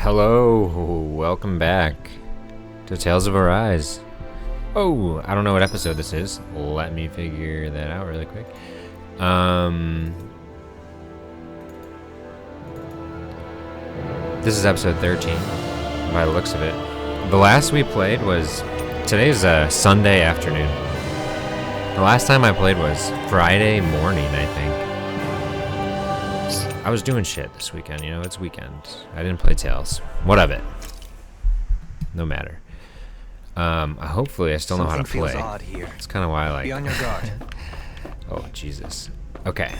Hello, welcome back to Tales of Arise. Oh, I don't know what episode this is. Let me figure that out really quick. This is episode 13, by the looks of it. The last we played was, today's Sunday afternoon. The last time I played was Friday morning, I think. I was doing shit this weekend, you know, it's weekend. I didn't play Tales. What of it? No matter. Hopefully I still know how to play. Odd here. That's kind of why I like. Be on your guard. Oh, Jesus. Okay.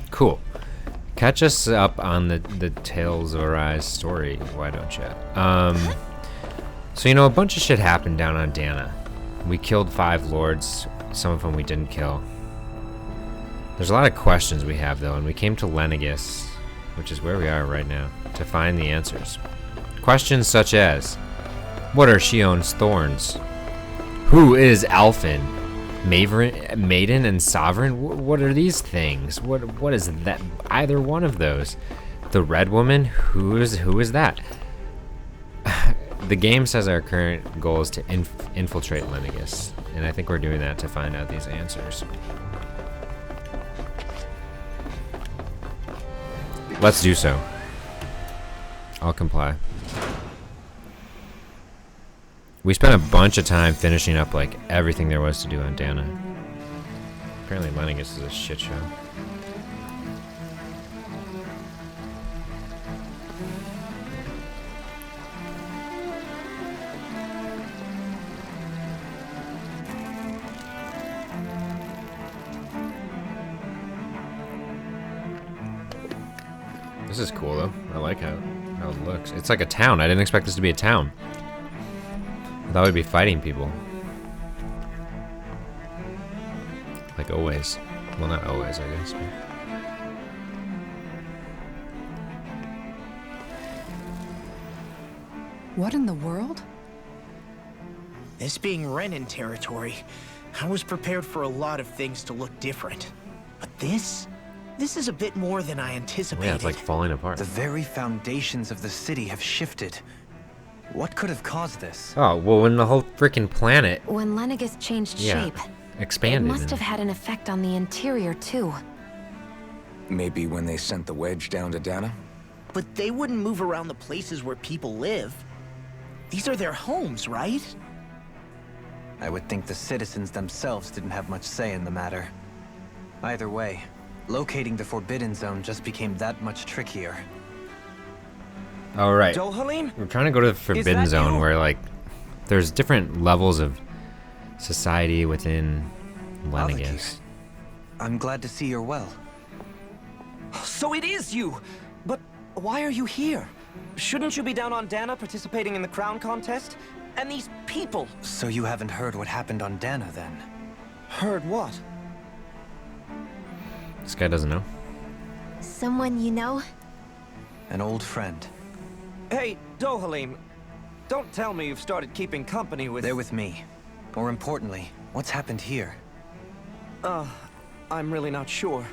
Cool. Catch us up on the Tales of Arise story, why don't you? So, you know, a bunch of shit happened down on Dana. We killed 5 lords, some of them we didn't kill. There's a lot of questions we have, though, and we came to Lenegis, which is where we are right now, to find the answers. Questions such as, what are Shion's thorns? Who is Alphen? Maiden and Sovereign? What are these things? What is that? Either one of those. The Red Woman? Who is that? The game says our current goal is to infiltrate Lenegis, and I think we're doing that to find out these answers. Let's do so. I'll comply. We spent a bunch of time finishing up like everything there was to do on Dana. Apparently Lenegis is a shit show. This is cool though. I like how it looks. It's like a town. I didn't expect this to be a town. I thought we'd be fighting people. Like always. Well, not always, I guess. But... What in the world? This being Renan territory, I was prepared for a lot of things to look different. But this is a bit more than I anticipated. Yeah, it's like falling apart. The very foundations of the city have shifted. What could have caused this? Oh, well, when the whole freaking planet When Lenegis changed shape, expanded. it must have had an effect on the interior too. Maybe when they sent the wedge down to Dana? But they wouldn't move around the places where people live. These are their homes, right? I would think the citizens themselves didn't have much say in the matter. Either way, locating the Forbidden Zone just became that much trickier. All right. Dohalim? We're trying to go to the Forbidden Zone where, like, there's different levels of society within Lenegis. I'm glad to see you're well. So it is you! But why are you here? Shouldn't you be down on Dana participating in the crown contest? And these people! So you haven't heard what happened on Dana, then? Heard what? This guy doesn't know. Someone you know? An old friend. Hey, Dohalim, don't tell me you've started keeping company with... They're with me. More importantly, what's happened here? I'm really not sure.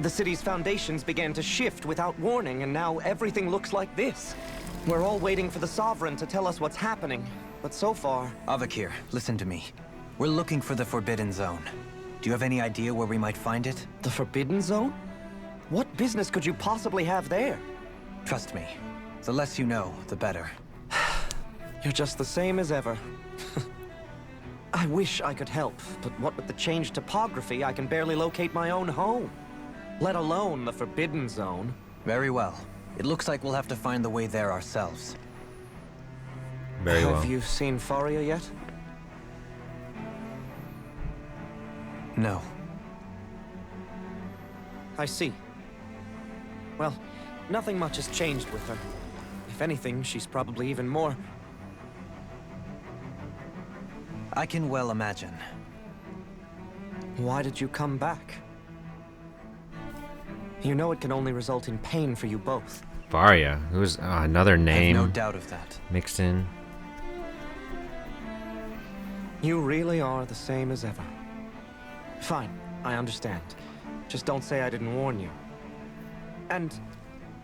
The city's foundations began to shift without warning, and now everything looks like this. We're all waiting for the Sovereign to tell us what's happening, but so far... Avakir, listen to me. We're looking for the Forbidden Zone. Do you have any idea where we might find it? The Forbidden Zone? What business could you possibly have there? Trust me. The less you know, the better. You're just the same as ever. I wish I could help, but what with the changed topography, I can barely locate my own home. Let alone the Forbidden Zone. Very well. It looks like we'll have to find the way there ourselves. Very well. Have you seen Faria yet? No. I see. Well, nothing much has changed with her. If anything, she's probably even more... I can well imagine. Why did you come back? You know it can only result in pain for you both. Varia, who's another I name have no doubt of that. mixed in. You really are the same as ever. Fine, I understand. Just don't say I didn't warn you. And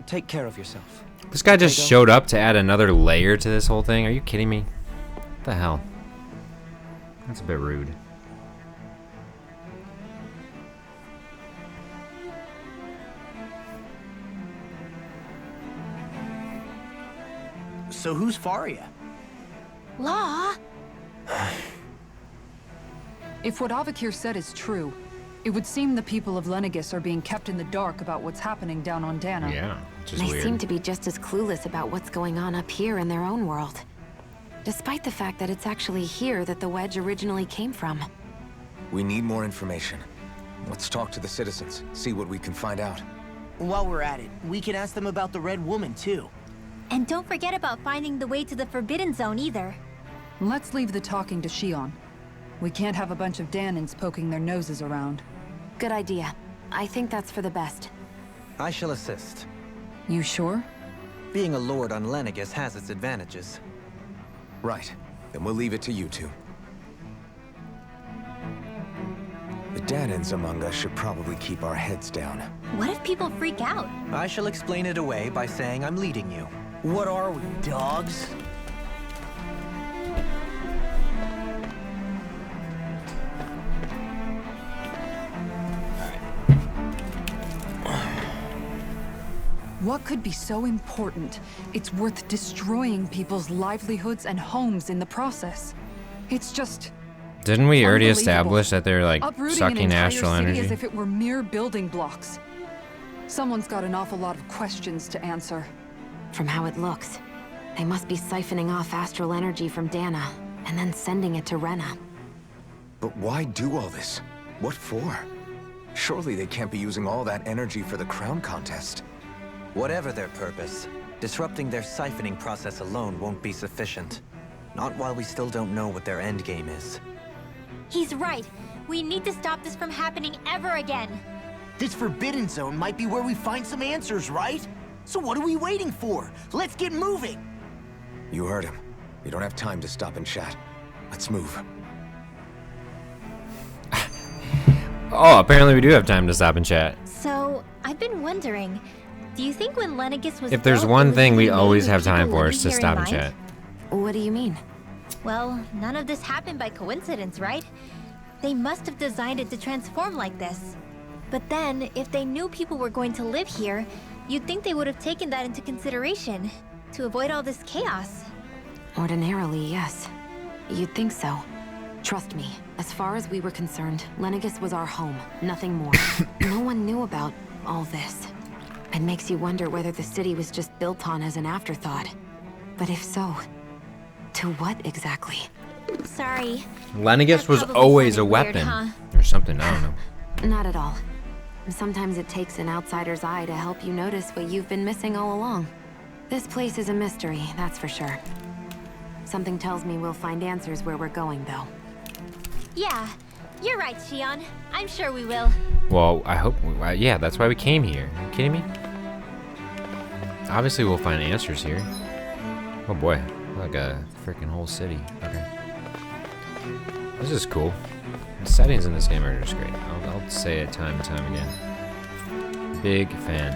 take care of yourself. This guy just Potato? showed up to add another layer to this whole thing. Are you kidding me? What the hell? That's a bit rude. So who's Faria? Law? If what Avakir said is true, it would seem the people of Lenegis are being kept in the dark about what's happening down on Dana. Yeah, which is They weird. seem to be just as clueless about what's going on up here in their own world. Despite the fact that it's actually here that the wedge originally came from. We need more information. Let's talk to the citizens, see what we can find out. While we're at it, we can ask them about the Red Woman, too. And don't forget about finding the way to the Forbidden Zone either. Let's leave the talking to Shion. We can't have a bunch of Danans poking their noses around. Good idea. I think that's for the best. I shall assist. You sure? Being a lord on Lenegis has its advantages. Right. Then we'll leave it to you two. The Danans among us should probably keep our heads down. What if people freak out? I shall explain it away by saying I'm leading you. What are we, dogs? What could be so important? It's worth destroying people's livelihoods and homes in the process. It's just Didn't we already unbelievable. establish that they're like Uprooting an sucking entire astral city energy? as if it were mere building blocks. Someone's got an awful lot of questions to answer. From how it looks, they must be siphoning off astral energy from Dana, and then sending it to Rena. But why do all this? What for? Surely they can't be using all that energy for the crown contest. Whatever their purpose, disrupting their siphoning process alone won't be sufficient. Not while we still don't know what their endgame is. He's right. We need to stop this from happening ever again. This Forbidden Zone might be where we find some answers, right? So what are we waiting for? Let's get moving! You heard him. We don't have time to stop and chat. Let's move. Oh, apparently we do have time to stop and chat. So, I've been wondering, do you think when Lenegis was If there's built, one it was thing we being made always with have time people for living is to here in stop and mind? chat. What do you mean? Well, none of this happened by coincidence, right? They must have designed it to transform like this. But then, if they knew people were going to live here, you'd think they would have taken that into consideration to avoid all this chaos. Ordinarily, yes. You'd think so. Trust me, as far as we were concerned, Lenegis was our home, nothing more. No one knew about all this. It makes you wonder whether the city was just built on as an afterthought. But if so, to what exactly? Sorry. Lenegis That was probably always a sounded weird, weapon. huh? Or something, I don't know. Not at all. Sometimes it takes an outsider's eye to help you notice what you've been missing all along. This place is a mystery, that's for sure. Something tells me we'll find answers where we're going, though. Yeah, you're right, Shion. I'm sure we will. Well, I hope, yeah, that's why we came here. Are you kidding me? Obviously we'll find answers here. Oh boy, like a freaking whole city. Okay. This is cool. The settings in this game are just great. I'll say it time and time again. Big fan.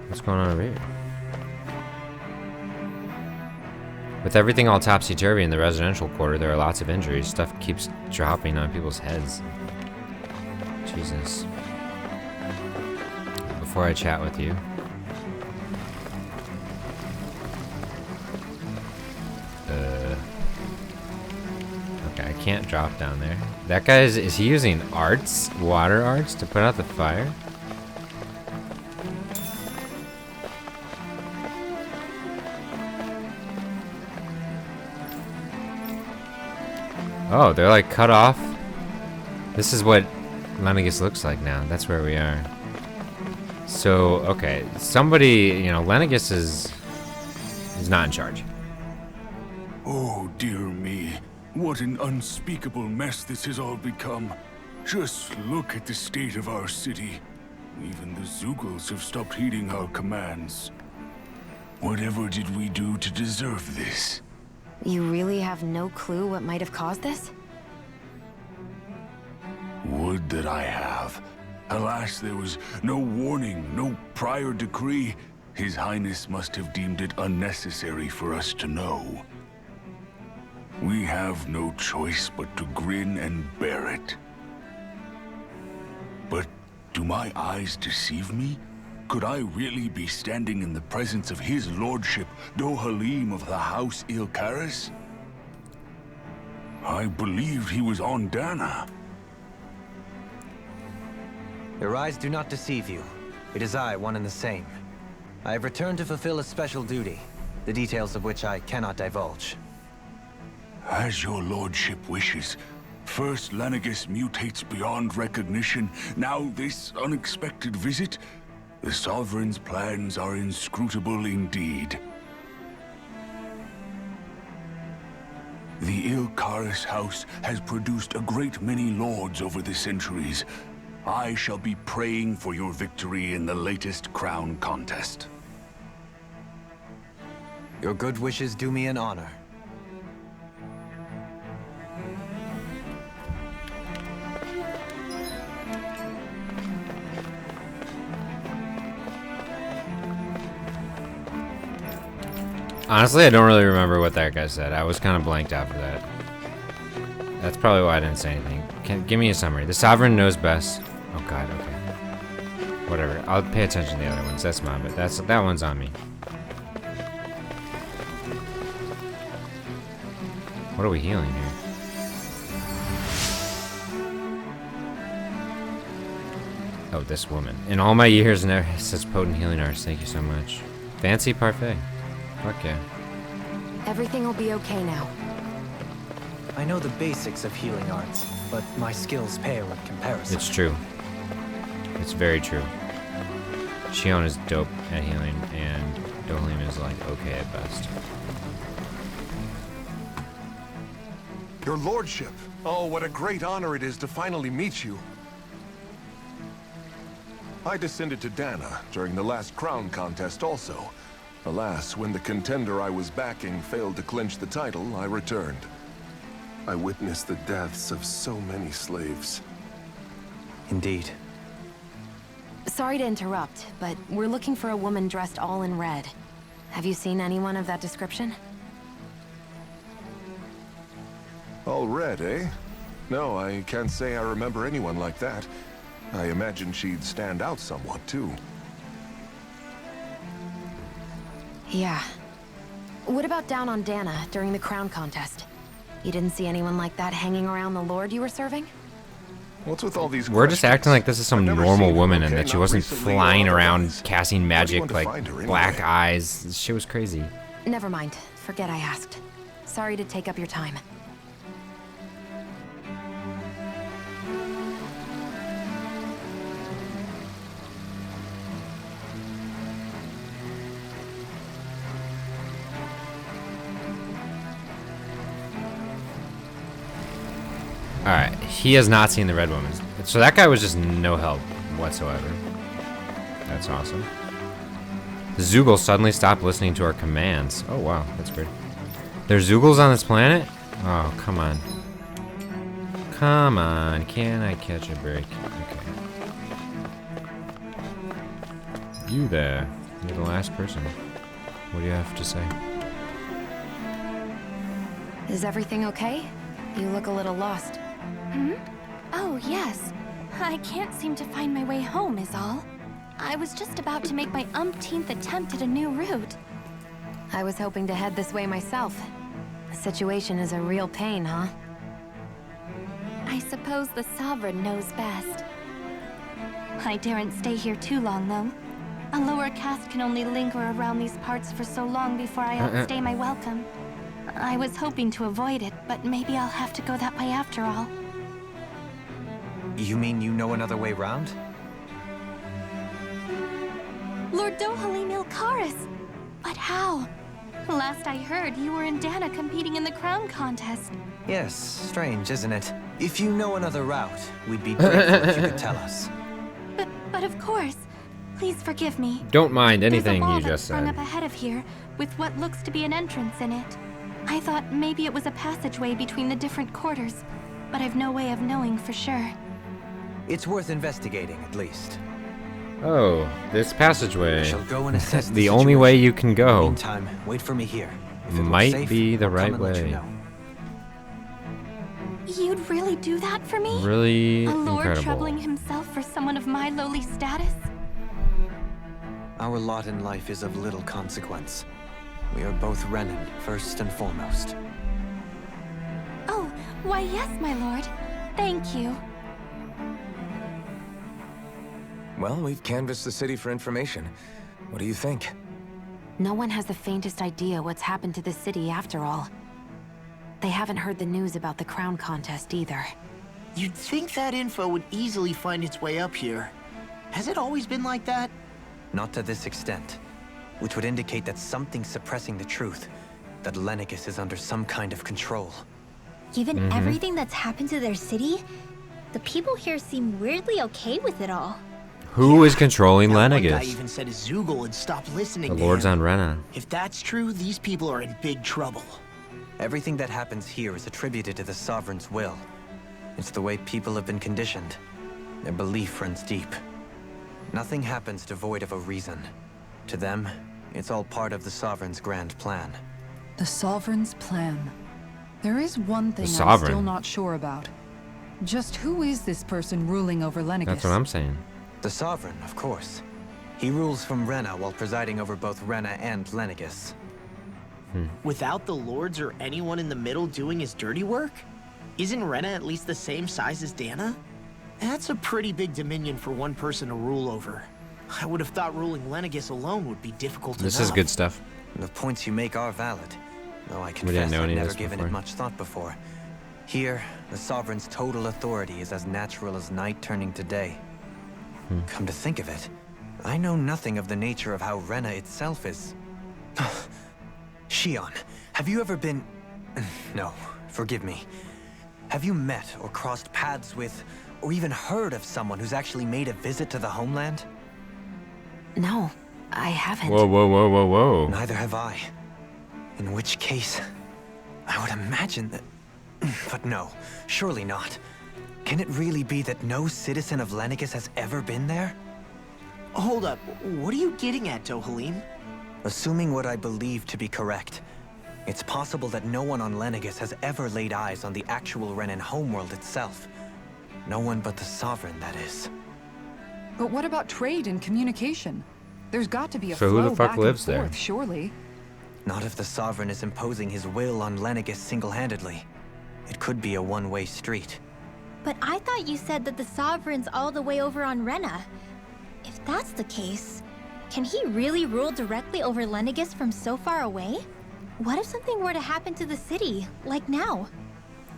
What's going on over here? With everything all topsy-turvy in the residential quarter, there are lots of injuries. Stuff keeps dropping on people's heads. Jesus. Before I chat with you. Okay, I can't drop down there. That guy is he using arts? Water arts to put out the fire? Oh, they're like cut off. This is what Lenegis looks like now. That's where we are. So, okay. Somebody, you know, Lenegis is not in charge. Oh, dear me. What an unspeakable mess this has all become. Just look at the state of our city. Even the Zeugles have stopped heeding our commands. Whatever did we do to deserve this? You really have no clue what might have caused this? Would would that I have. Alas, there was no warning, no prior decree. His Highness must have deemed it unnecessary for us to know. We have no choice but to grin and bear it. But do my eyes deceive me? Could I really be standing in the presence of his lordship, Dohalim of the House Ilkaris? I believed he was on Dana. Your eyes do not deceive you. It is I, one and the same. I have returned to fulfill a special duty, the details of which I cannot divulge. As your lordship wishes. First Lenegis mutates beyond recognition, now this unexpected visit. The Sovereign's plans are inscrutable indeed. The Ilkaris house has produced a great many lords over the centuries. I shall be praying for your victory in the latest crown contest. Your good wishes do me an honor. Honestly, I don't really remember what that guy said. I was kind of blanked out for that. That's probably why I didn't say anything. Give me a summary. The Sovereign knows best. Oh god, okay. Whatever. I'll pay attention to the other ones. That's mine, but that one's on me. What are we healing here? Oh, this woman. In all my years, never such potent healing arts. Thank you so much. Fancy parfait. Fuck yeah. Everything will be okay now. I know the basics of healing arts, but my skills pale in comparison. It's true. It's very true. Shion is dope at healing, and Dohalim is like okay at best. Your lordship! Oh, what a great honor it is to finally meet you. I descended to Dana during the last crown contest also. Alas, when the contender I was backing failed to clinch the title, I returned. I witnessed the deaths of so many slaves. Indeed. Sorry to interrupt, but we're looking for a woman dressed all in red. Have you seen anyone of that description? All red, eh? No, I can't say I remember anyone like that. I imagine she'd stand out somewhat, too. Yeah. What about down on Dana during the crown contest? You didn't see anyone like that hanging around the lord you were serving? What's with all these We're just acting like this is some normal woman and that she wasn't recently, flying around otherwise. casting magic to like find her black anyway? eyes. This shit was crazy. Never mind. Forget I asked. Sorry to take up your time. Alright, he has not seen the red woman. So that guy was just no help whatsoever. That's awesome. The Zoogle suddenly stopped listening to our commands. Oh wow, that's weird. There's Zoogles on this planet? Oh, come on. Come on, can I catch a break? Okay. You there. You're the last person. What do you have to say? Is everything okay? You look a little lost. Hmm? Oh, yes. I can't seem to find my way home, is all. I was just about to make my umpteenth attempt at a new route. I was hoping to head this way myself. The situation is a real pain, huh? I suppose the Sovereign knows best. I daren't stay here too long, though. A lower caste can only linger around these parts for so long before I outstay my welcome. I was hoping to avoid it, but maybe I'll have to go that way after all. You mean you know another way round? Lord Dohalim Ilkaris! But how? Last I heard, you were in Dana competing in the crown contest. Yes, strange, isn't it? If you know another route, we'd be grateful if you could tell us. But of course. Please forgive me. Don't mind anything There's a wall you just that's sprung said. up ahead of here, with what looks to be an entrance in it. I thought maybe it was a passageway between the different quarters, but I've no way of knowing for sure. It's worth investigating, at least. Oh, this passageway. I shall go and assess The only way you can go. Meantime, wait for me here. If it looks Might safe, be the I'll come right and let you way. know. You'd really do that for me? Really A lord incredible. troubling himself for someone of my lowly status? Our lot in life is of little consequence. We are both Renan, first and foremost. Oh, why yes, my lord. Thank you. Well, we've canvassed the city for information. What do you think? No one has the faintest idea what's happened to the city after all. They haven't heard the news about the crown contest either. You'd think that info would easily find its way up here. Has it always been like that? Not to this extent, which would indicate that something's suppressing the truth, that Lenegis is under some kind of control. Given everything that's happened to their city, the people here seem weirdly okay with it all. Who is controlling That one guy Lenegis? even said Zoogle would stop listening The to Lords him. on Rena. If that's true, these people are in big trouble. Everything that happens here is attributed to the Sovereign's will. It's the way people have been conditioned. Their belief runs deep. Nothing happens devoid of a reason. To them, it's all part of the Sovereign's grand plan. The Sovereign's plan. There is one thing I'm Sovereign. still not sure about. Just who is this person ruling over Lenegis? That's what I'm saying. The Sovereign, of course. He rules from Rena while presiding over both Rena and Lenegis. Without the lords or anyone in the middle doing his dirty work? Isn't Rena at least the same size as Dana? That's a pretty big dominion for one person to rule over. I would have thought ruling Lenegis alone would be difficult enough. This is good stuff. The points you make are valid, though I didn't confess know I've any of never this given it before. much thought before. Here, the Sovereign's total authority is as natural as night turning to day. Come to think of it, I know nothing of the nature of how Rena itself is. Shion, have you ever been... No, forgive me. Have you met or crossed paths with, or even heard of someone who's actually made a visit to the homeland? No, I haven't. Whoa, whoa, whoa, whoa, whoa. Neither have I. In which case, I would imagine that... But no, surely not. Can it really be that no citizen of Lenegis has ever been there? Hold up, what are you getting at, Dohalim? Assuming what I believe to be correct, it's possible that no one on Lenegis has ever laid eyes on the actual Renan homeworld itself. No one but the Sovereign, that is. But what about trade and communication? There's got to be a So who flow the fuck back lives and there? forth, surely. Not if the Sovereign is imposing his will on Lenegis single-handedly. It could be a one-way street. But I thought you said that the Sovereign's all the way over on Rena. If that's the case, can he really rule directly over Lenegis from so far away? What if something were to happen to the city, like now?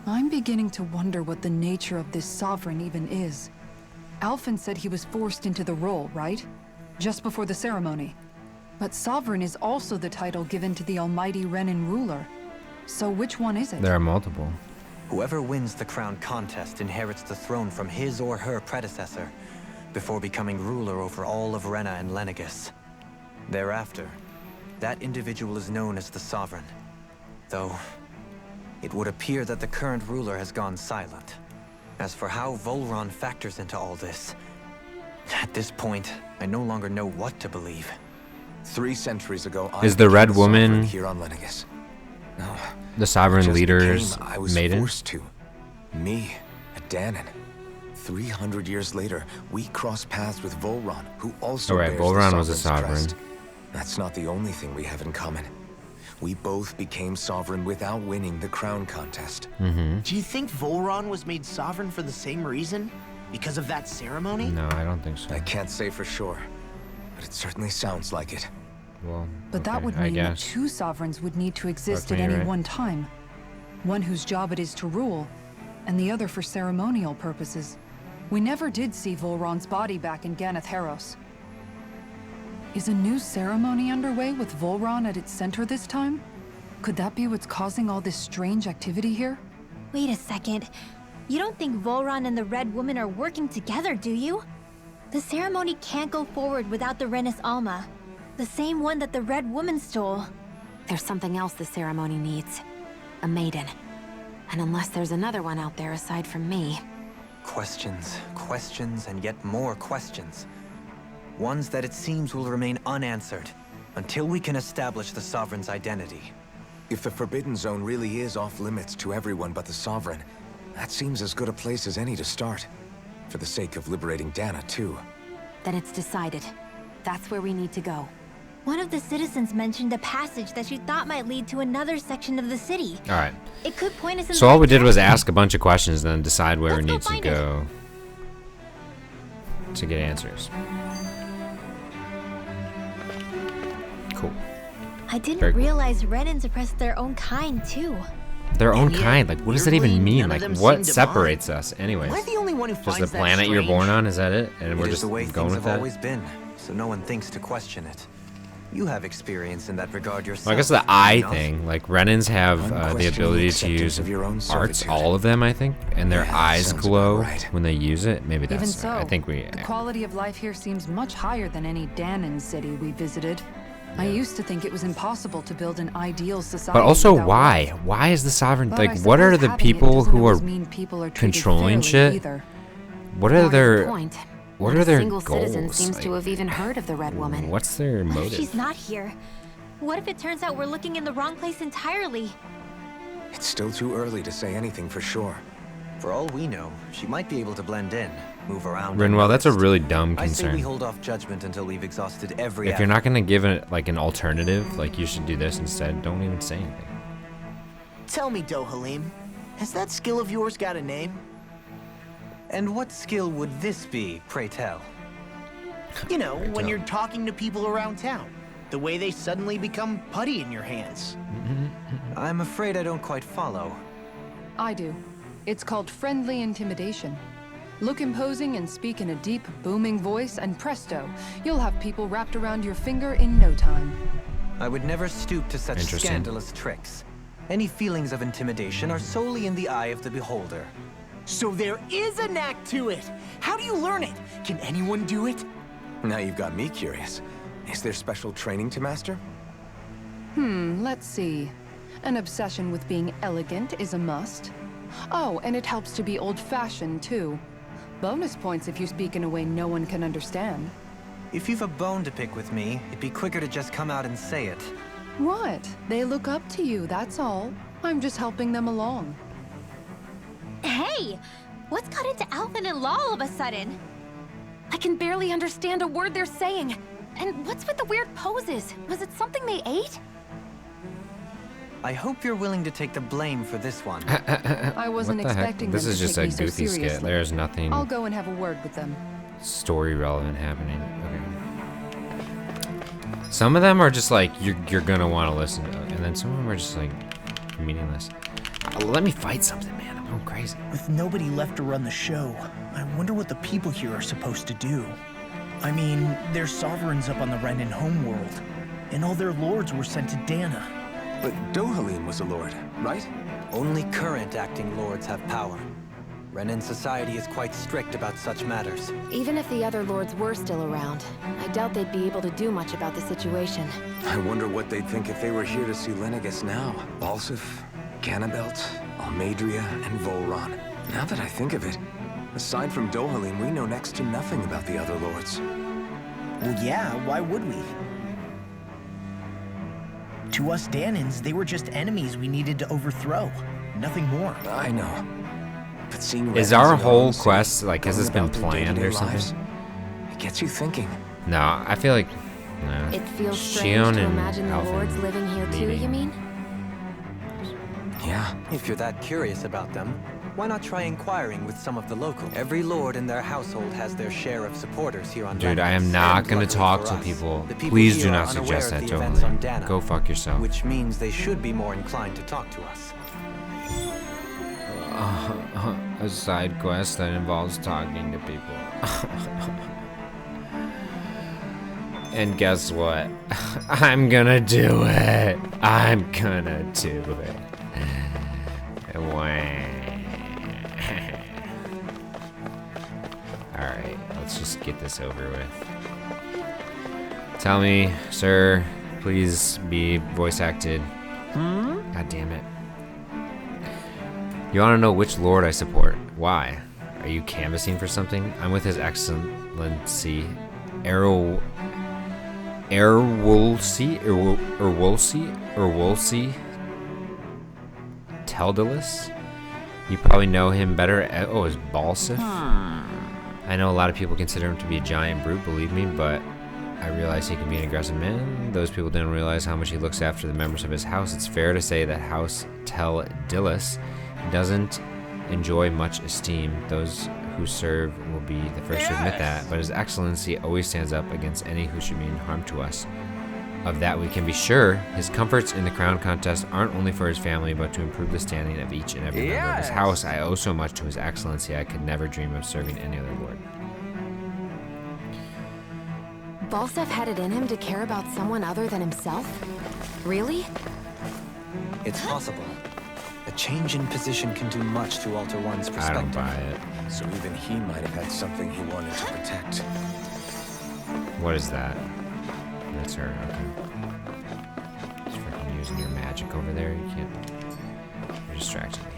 I'm beginning to wonder what the nature of this Sovereign even is. Alphen said he was forced into the role, right? Just before the ceremony. But Sovereign is also the title given to the almighty Renan ruler. So which one is it? There are multiple. Whoever wins the crown contest inherits the throne from his or her predecessor, before becoming ruler over all of Rena and Lenegis. Thereafter, that individual is known as the Sovereign. Though, it would appear that the current ruler has gone silent. As for how Volron factors into all this, at this point, I no longer know what to believe. 3 centuries ago, Is the Red became sovereign Woman here on Lenegis? No, the Sovereign just leader's became, I was maiden? forced to. Me, a Danon. 300 years later, we crossed paths with Volron, who also Alright, bears the Volron was a Sovereign's sovereign. crest. That's not the only thing we have in common. We both became sovereign without winning the crown contest. Do you think Volron was made sovereign for the same reason? Because of that ceremony? No, I don't think so. I can't say for sure, but it certainly sounds like it. Well, But that okay, would I mean that guess. 2 sovereigns would need to exist at Okay, any right. one time. One whose job it is to rule, and the other for ceremonial purposes. We never did see Volron's body back in Ganath Haros. Is a new ceremony underway with Volron at its center this time? Could that be what's causing all this strange activity here? Wait a second. You don't think Volron and the Red Woman are working together, do you? The ceremony can't go forward without the Renis Alma. The same one that the Red Woman stole. There's something else the ceremony needs. A maiden. And unless there's another one out there aside from me... Questions, questions, and yet more questions. Ones that it seems will remain unanswered until we can establish the Sovereign's identity. If the Forbidden Zone really is off limits to everyone but the Sovereign, that seems as good a place as any to start. For the sake of liberating Dana, too. Then it's decided. That's where we need to go. One of the citizens mentioned a passage that she thought might lead to another section of the city. All right. It could point us in So the all we right did was direction. ask a bunch of questions and then decide where we Let's go need to find it. go to get answers. Cool. I didn't Very cool. realize Renans oppressed their own kind, too. Their own And yet, kind. Like, what does that weirdly, even mean? none of Like, them what seem divine. separates us, anyways? Am I the only one who Just finds the that planet you're born strange? on? Is that it? And we're It is just the way going things with have that? always been, so no one thinks to question it. You have experience in that regard yourself. Well, I guess the eye enough. thing, like Renans have the Unquestioning ability to acceptance use of your own arts, servitude. all of them, I think, and their Yeah, eyes sounds glow about right. when they use it. Maybe Even that's. so, I think we. the quality of life here seems much higher than any Danon city we visited. I used to think it was impossible to build an ideal society. But also, without why? wealth. Why is the sovereign But like? I What are suppose the having it people doesn't who are always mean people are treated controlling fairly shit? either. What are More to the their? point, What not are a their single citizen goals? seems to Like, have even heard of the Red Woman. What's their What if motive? she's not here? What if it turns out we're looking in the wrong place entirely? It's still too early to say anything for sure. For all we know, she might be able to blend in, move around. Rinwell, that's a unnoticed. really dumb I say we concern. hold off judgment until we've exhausted every. If you're not gonna give it like an alternative, like you should do this instead. Don't even say anything. Tell me, Dohalim, has that skill of yours got a name? And what skill would this be, pray tell? You know, when tell. you're talking to people around town. The way they suddenly become putty in your hands. I'm afraid I don't quite follow. I do. It's called friendly intimidation. Look imposing and speak in a deep, booming voice, and presto, you'll have people wrapped around your finger in no time. I would never stoop to such Interesting. scandalous tricks. Any feelings of intimidation are solely in the eye of the beholder. So there is a knack to it. How do you learn it? Can anyone do it? Now you've got me curious. Is there special training to master? Let's see. An obsession with being elegant is a must. Oh, and it helps to be old-fashioned, too. Bonus points if you speak in a way no one can understand. If you've a bone to pick with me, it'd be quicker to just come out and say it. What? They look up to you, that's all. I'm just helping them along. Hey! What's got into Alvin and Law all of a sudden? I can barely understand a word they're saying. And what's with the weird poses? Was it something they ate? I hope you're willing to take the blame for this one. I wasn't What the heck? expecting This them is to just take a me so goofy skit. seriously. There's nothing I'll go and have a word with them. story relevant happening. Okay. Some of them are just like you're gonna want to listen to, and then some of them are just like meaningless. Let me fight something, man. I'm going crazy. With nobody left to run the show, I wonder what the people here are supposed to do. I mean, their sovereigns up on the Renan homeworld, and all their lords were sent to Dana. But Dohalim was a lord, right? Only current acting lords have power. Renan society is quite strict about such matters. Even if the other lords were still around, I doubt they'd be able to do much about the situation. I wonder what they'd think if they were here to see Lenegis now. Balsif, Ganabelt, Almadria, and Volron. Now that I think of it, aside from Dohalim, we know next to nothing about the other lords. Well, yeah, why would we? To us Danans, they were just enemies we needed to overthrow. Nothing more. I know. But seeing Is Renans our in their whole own city, quest, like, has going this been about their planned or day-to-day something? lives, it gets you thinking. No, I feel like no. It feels Shion strange to and imagine the Alvin lords living here too, meeting. you mean? Yeah. If you're that curious about them, why not try inquiring with some of the locals? Every lord in their household has their share of supporters here on Dude, Lennox. I am not And gonna luckily talk for to us, people. the people Please here do are not unaware suggest of that the to events on me. Dana, Go fuck yourself. Which means they should be more inclined to talk to us. A side quest that involves talking to people. And guess what? I'm gonna do it. I'm gonna do it. Alright, let's just get this over with. Tell me, sir, please be voice acted. God damn it. You wanna know which lord I support? Why? Are you canvassing for something? I'm with His Excellency Erwolsi Teldalus. You probably know him better. Oh, as Balsif. I know a lot of people consider him to be a giant brute, believe me, but I realize he can be an aggressive man. Those people didn't realize how much he looks after the members of his house. It's fair to say that House Teldalus doesn't enjoy much esteem. Those who serve will be the first to admit that, but His Excellency always stands up against any who should mean harm to us. Of that we can be sure. His comforts in the crown contest aren't only for his family, but to improve the standing of each and every member of his house. I owe so much to His Excellency, I could never dream of serving any other lord. Balsef had it in him to care about someone other than himself? Really? It's possible. A change in position can do much to alter one's I perspective. don't buy it. So even he might have had something he wanted to protect. What is that? That's her, okay. Just freaking using your magic over there. You can't. You're distracting me.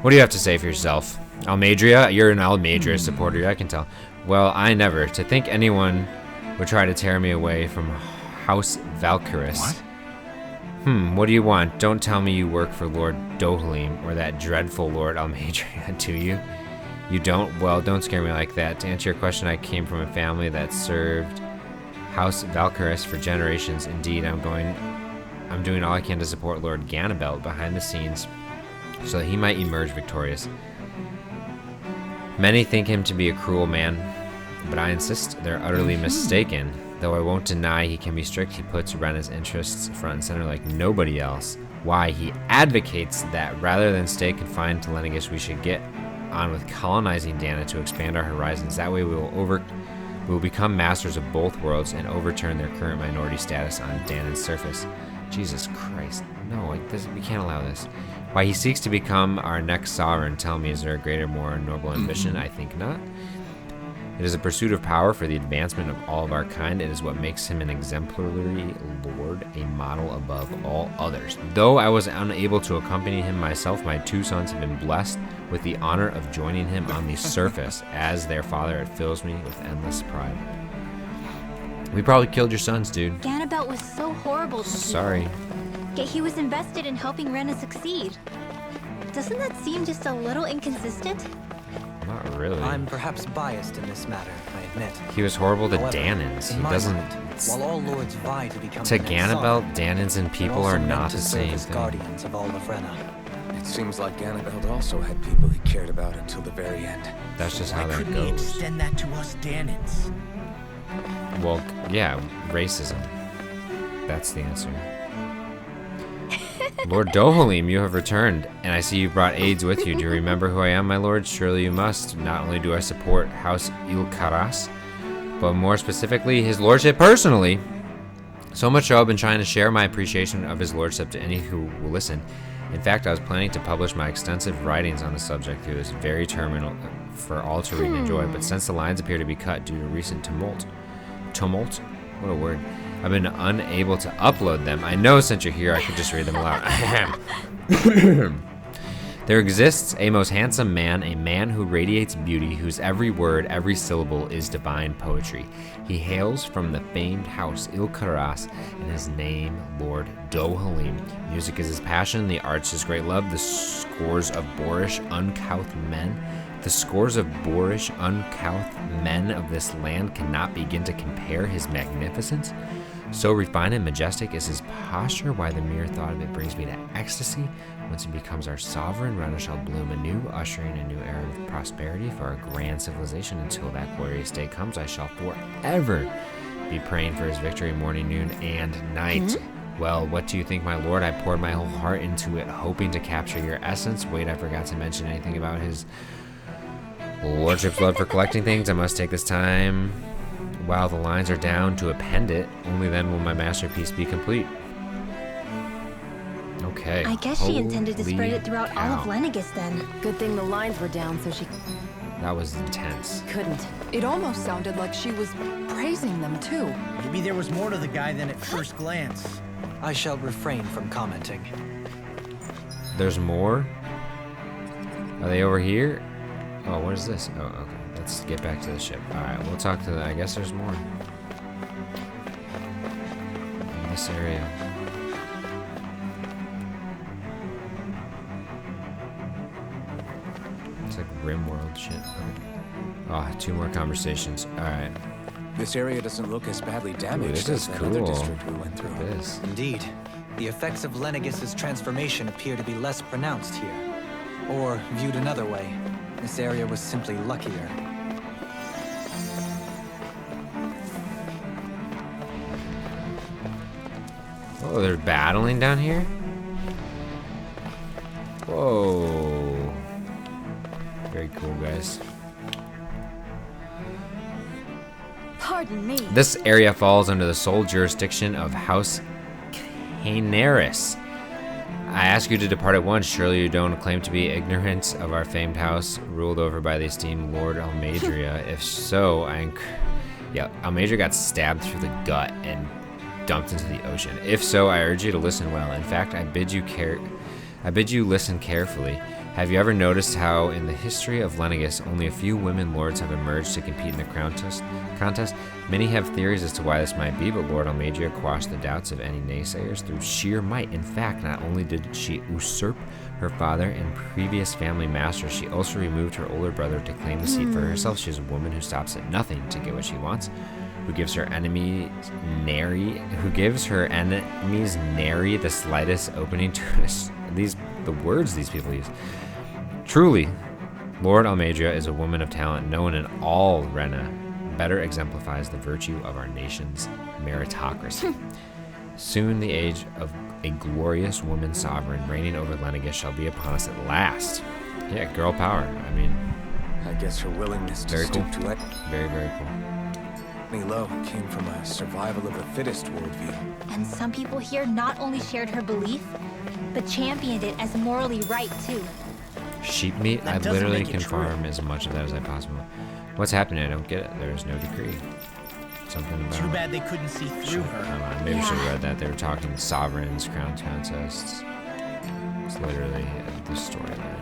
What do you have to say for yourself? Almadria? You're an Almadria supporter, I can tell. Well, I never. To think anyone would try to tear me away from House Valkyris. What? What do you want? Don't tell me you work for Lord Dohalim or that dreadful Lord Almadria, do you? You don't? Well, don't scare me like that. To answer your question, I came from a family that served House Valkyris for generations. Indeed, I'm doing all I can to support Lord Ganabelt behind the scenes so that he might emerge victorious. Many think him to be a cruel man, but I insist they're utterly mistaken. Though I won't deny he can be strict, he puts Rena's interests front and center like nobody else. Why? He advocates that rather than stay confined to Lenegis, we should get on with colonizing Dana to expand our horizons. That way we will become masters of both worlds and overturn their current minority status on Dana's surface. Jesus Christ. No, we can't allow this. Why he seeks to become our next sovereign. Tell me, is there a greater, more noble ambition? I think not. It is a pursuit of power for the advancement of all of our kind. It is what makes him an exemplary lord, a model above all others. Though I was unable to accompany him myself, my two sons have been blessed with the honor of joining him on the surface. As their father, it fills me with endless pride. We probably killed your sons, dude. Ganabelt was so horrible to Sorry. people. Yet he was invested in helping Rena succeed. Doesn't that seem just a little inconsistent? Not really. I'm perhaps biased in this matter, I admit. He was horrible to However, Danans. in He my doesn't. mind, while all lords vie to become To the next sovereign, Ganabelt, Danans and they're people also are meant not to the serve same as thing. guardians of all of Rena. It seems like Ganabelt also had people he cared about until the very end. That's just Why how that couldn't he goes. extend that to us Danans? Well, yeah, racism. That's the answer. Lord Dohalim, you have returned, and I see you brought aides with you. Do you remember who I am, my lord? Surely you must. Not only do I support House Ilkaras, but more specifically, his lordship personally. So much so I've been trying to share my appreciation of his lordship to any who will listen. In fact, I was planning to publish my extensive writings on the subject through this very terminal for all to read and enjoy, but since the lines appear to be cut due to recent tumult? What a word. I've been unable to upload them. I know since you're here, I could just read them aloud. There exists a most handsome man, a man who radiates beauty, whose every word, every syllable is divine poetry. He hails from the famed house Ilkaras, and his name, Lord Dohalim. Music is his passion, the arts his great love, the scores of boorish, uncouth men. The scores of boorish, uncouth men of this land cannot begin to compare his magnificence. So refined and majestic is his posture, why the mere thought of it brings me to ecstasy. Once he becomes our sovereign, Rena shall bloom anew, ushering a new era of prosperity for our grand civilization. Until that glorious day comes, I shall forever be praying for his victory morning, noon, and night. Well, what do you think, my lord? I poured my whole heart into it, hoping to capture your essence. Wait, I forgot to mention anything about his lordship's love for collecting things. I must take this time while the lines are down to append it. Only then will my masterpiece be complete. Okay. I guess she intended to spread it throughout all of Lenegis then. Good thing the lines were down so she That was intense. couldn't. It almost sounded like she was praising them too. Maybe there was more to the guy than at first glance. I shall refrain from commenting. There's more? Are they over here? Oh, what is this? Oh, okay. Let's get back to the ship. Alright, we'll talk to the... I guess there's more. In this area. It's like RimWorld shit. Okay. Oh, 2 more conversations. Alright. This area doesn't look as badly damaged This is as that other cool. district we went through. This. Indeed. The effects of Lenegis' transformation appear to be less pronounced here. Or, viewed another way, this area was simply luckier. Oh, they're battling down here? Whoa. Very cool, guys. Pardon me. This area falls under the sole jurisdiction of House Caenaris. I ask you to depart at once. Surely you don't claim to be ignorant of our famed house, ruled over by the esteemed Lord Almadria. If so, Almadria got stabbed through the gut and dumped into the ocean. If so, I urge you to listen well. In fact, I bid you listen carefully. Have you ever noticed how, in the history of Lenegis, only a few women lords have emerged to compete in the contest? Many have theories as to why this might be, but Lord Almadria quashed the doubts of any naysayers through sheer might. In fact, not only did she usurp her father and previous family masters, she also removed her older brother to claim the seat for herself. She is a woman who stops at nothing to get what she wants, who gives her enemies nary the slightest opening to the words these people use. Truly, Lord Almadria is a woman of talent, known in all Rena, better exemplifies the virtue of our nation's meritocracy. Soon the age of a glorious woman sovereign reigning over Lenegis shall be upon us at last. Yeah, girl power. I mean, I guess her willingness to very stoop cool. to it. Very, very cool. Nilo came from a survival of the fittest worldview. And some people here not only shared her belief, but championed it as morally right too. Sheep meat? I That doesn't literally make it can true. farm as much of that as I possibly. What's happening? I don't get it. There's no decree. Something about. Too bad they couldn't see through Shit, her. Come on, maybe I should have Yeah. read that. They were talking sovereigns, crown contests. It's literally the storyline.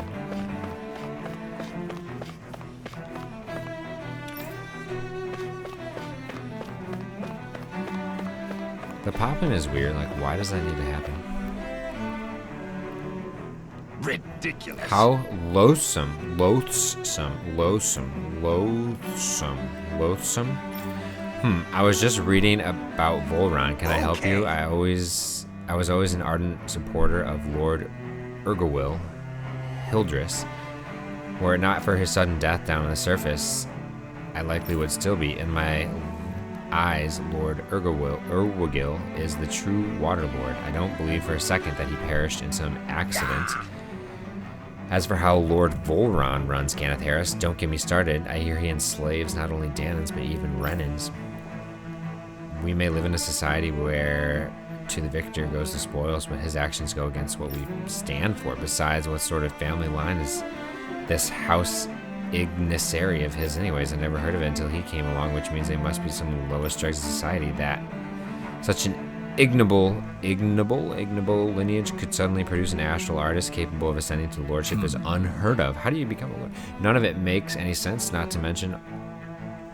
The popping is weird. Like, why does that need to happen? Ridiculous. How loathsome. I was just reading about Volron. Can I help you? I was always an ardent supporter of Lord Urgawil Hildress. Were it not for his sudden death down on the surface, I likely would still be. In my eyes, Lord Urwagil is the true Water Lord. I don't believe for a second that he perished in some accident. As for how Lord Volron runs Ganeth Harris, don't get me started. I hear he enslaves not only Danans, but even Renans. We may live in a society where to the victor goes the spoils, but his actions go against what we stand for. Besides, what sort of family line is this House Ignisari of his anyways? I never heard of it until he came along, which means they must be some of the lowest dregs of society. That such an ignoble lineage could suddenly produce an astral artist capable of ascending to lordship is unheard of. How do you become a lord? None of it makes any sense, not to mention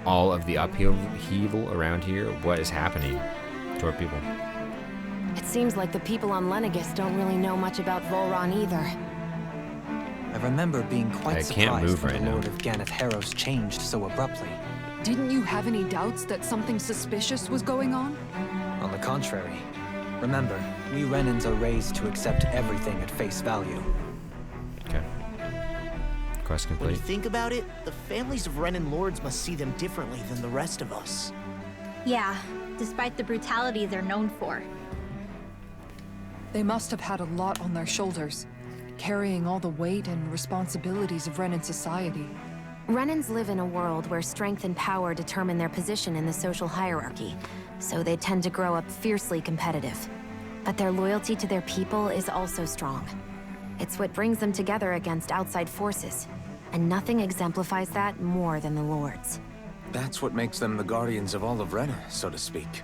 all of the upheaval around here. What is happening to our people? It seems like the people on Lenegis don't really know much about Volron either. I remember being quite I can't surprised move when right the now. Lord of Ganeth Harros changed so abruptly. Didn't you have any doubts that something suspicious was going on? On the contrary, remember, we Renans are raised to accept everything at face value. Okay. Quest When you complete. think about it, the families of Renan lords must see them differently than the rest of us. Yeah, despite the brutality they're known for. They must have had a lot on their shoulders, carrying all the weight and responsibilities of Renan society. Renans live in a world where strength and power determine their position in the social hierarchy, so they tend to grow up fiercely competitive. But their loyalty to their people is also strong. It's what brings them together against outside forces, and nothing exemplifies that more than the Lords. That's what makes them the guardians of all of Rena, so to speak.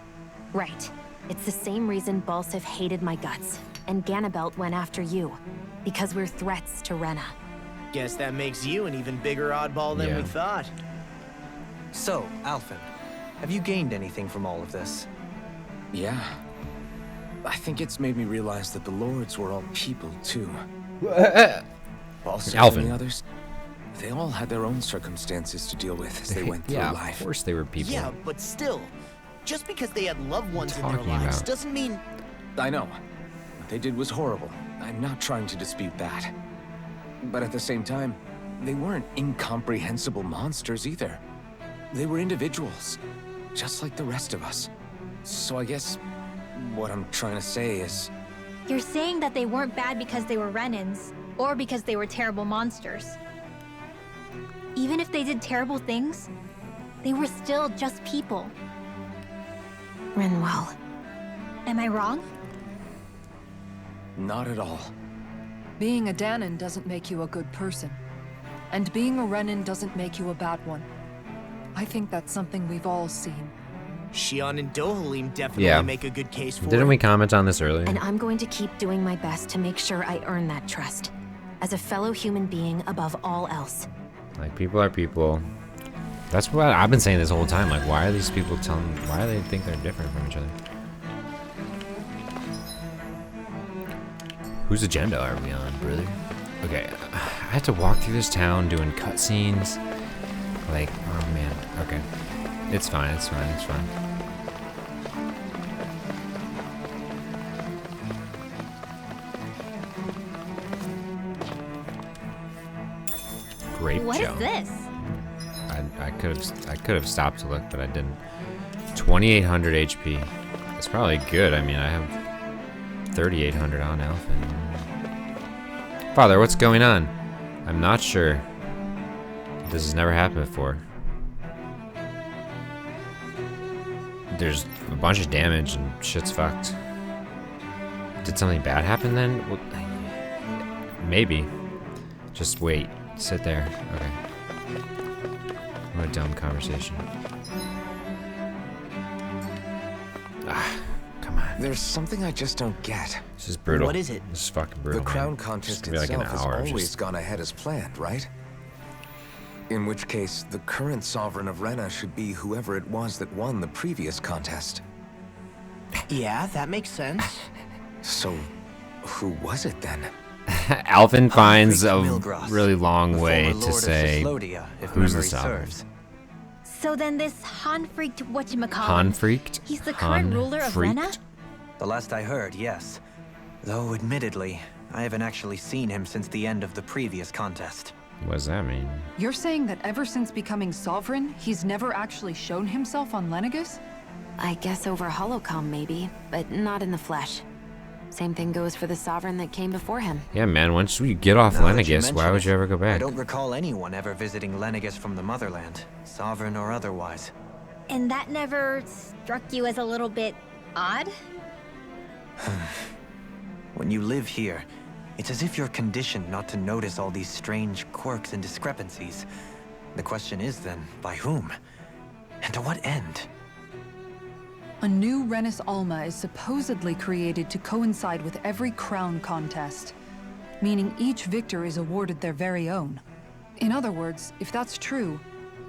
Right. It's the same reason Balsif hated my guts, and Ganabelt went after you. Because we're threats to Rena. Guess that makes you an even bigger oddball than we thought. So, Alphen, have you gained anything from all of this? Yeah. I think it's made me realize that the Lords were all people, too. Also, Alphen. the others, they all had their own circumstances to deal with as they went through life. Of course they were people. Yeah, but still, just because they had loved ones in their Talking lives about? doesn't mean... I know. What they did was horrible. I'm not trying to dispute that. But at the same time, they weren't incomprehensible monsters either. They were individuals, just like the rest of us. So I guess what I'm trying to say is... You're saying that they weren't bad because they were Renans, or because they were terrible monsters. Even if they did terrible things, they were still just people. Rinwell. Am I wrong? Not at all. Being a Dahnan doesn't make you a good person. And being a Renan doesn't make you a bad one. I think that's something we've all seen. Shion and Dohalim definitely make a good case for Didn't it. we comment on this earlier? And I'm going to keep doing my best to make sure I earn that trust. As a fellow human being above all else. Like, people are people. That's what I've been saying this whole time. Like, why are these people telling... Why do they think they're different from each other? Whose agenda are we on, brother? Okay, I have to walk through this town doing cutscenes. Like, oh man. Okay. It's fine, it's fine, it's fine. Grape What Joe. is this? I could have stopped to look, but I didn't. 2,800 HP. It's probably good. I mean, I have 3,800 on Alphen. Father, what's going on? I'm not sure. This has never happened before. There's a bunch of damage and shit's fucked. Did something bad happen then? Well, maybe. Just wait. Sit there. Okay. What a dumb conversation. Ah, come on. There's something I just don't get. This is brutal. What is it? This is fucking brutal. The crown man. contest It's gonna be like itself an hour has of always just- gone ahead as planned, right? In which case, the current sovereign of Rena should be whoever it was that won the previous contest. Yeah, that makes sense. So, who was it then? Alphen finds a Milgras, really long the way former to Lord of say Cyslodia, if who's the memory sovereign. serves. So then this Han-freaked whatchamacallit... Han-freaked? He's the current ruler of Rena? Han-freaked? The last I heard, yes. Though, admittedly, I haven't actually seen him since the end of the previous contest. What does that mean? You're saying that ever since becoming sovereign, he's never actually shown himself on Lenegus? I guess over Holocom maybe, but not in the flesh. Same thing goes for the sovereign that came before him. Yeah, man, once we get off Now that you Lenegus, why mention would you it, ever go I back? don't recall anyone ever visiting Lenegus from the motherland, sovereign or otherwise. And that never struck you as a little bit odd? When you live here, it's as if you're conditioned not to notice all these strange quirks and discrepancies. The question is then, by whom? And to what end? A new Renis Alma is supposedly created to coincide with every crown contest, meaning each victor is awarded their very own. In other words, if that's true,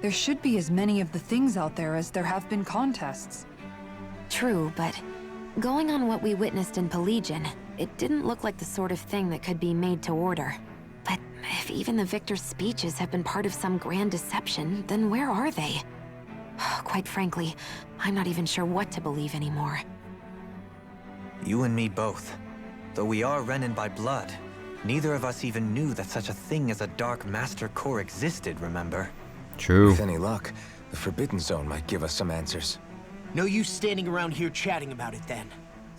there should be as many of the things out there as there have been contests. True, but going on what we witnessed in Pelegion, it didn't look like the sort of thing that could be made to order. But if even the victor's speeches have been part of some grand deception, then where are they? Quite frankly, I'm not even sure what to believe anymore. You and me both. Though we are Renan by blood, neither of us even knew that such a thing as a Dark Master Core existed, remember? True. With any luck, the Forbidden Zone might give us some answers. No use standing around here chatting about it then.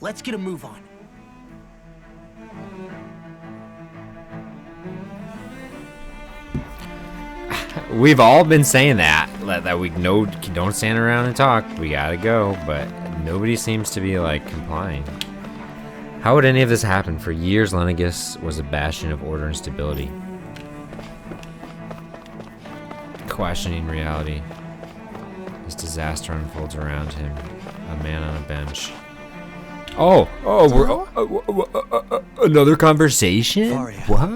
Let's get a move on. We've all been saying that we don't stand around and talk. We gotta go, but nobody seems to be like complying. How would any of this happen? For years, Lenegus was a bastion of order and stability. Questioning reality. This disaster unfolds around him. A man on a bench. Oh, we're another conversation. Varia. What?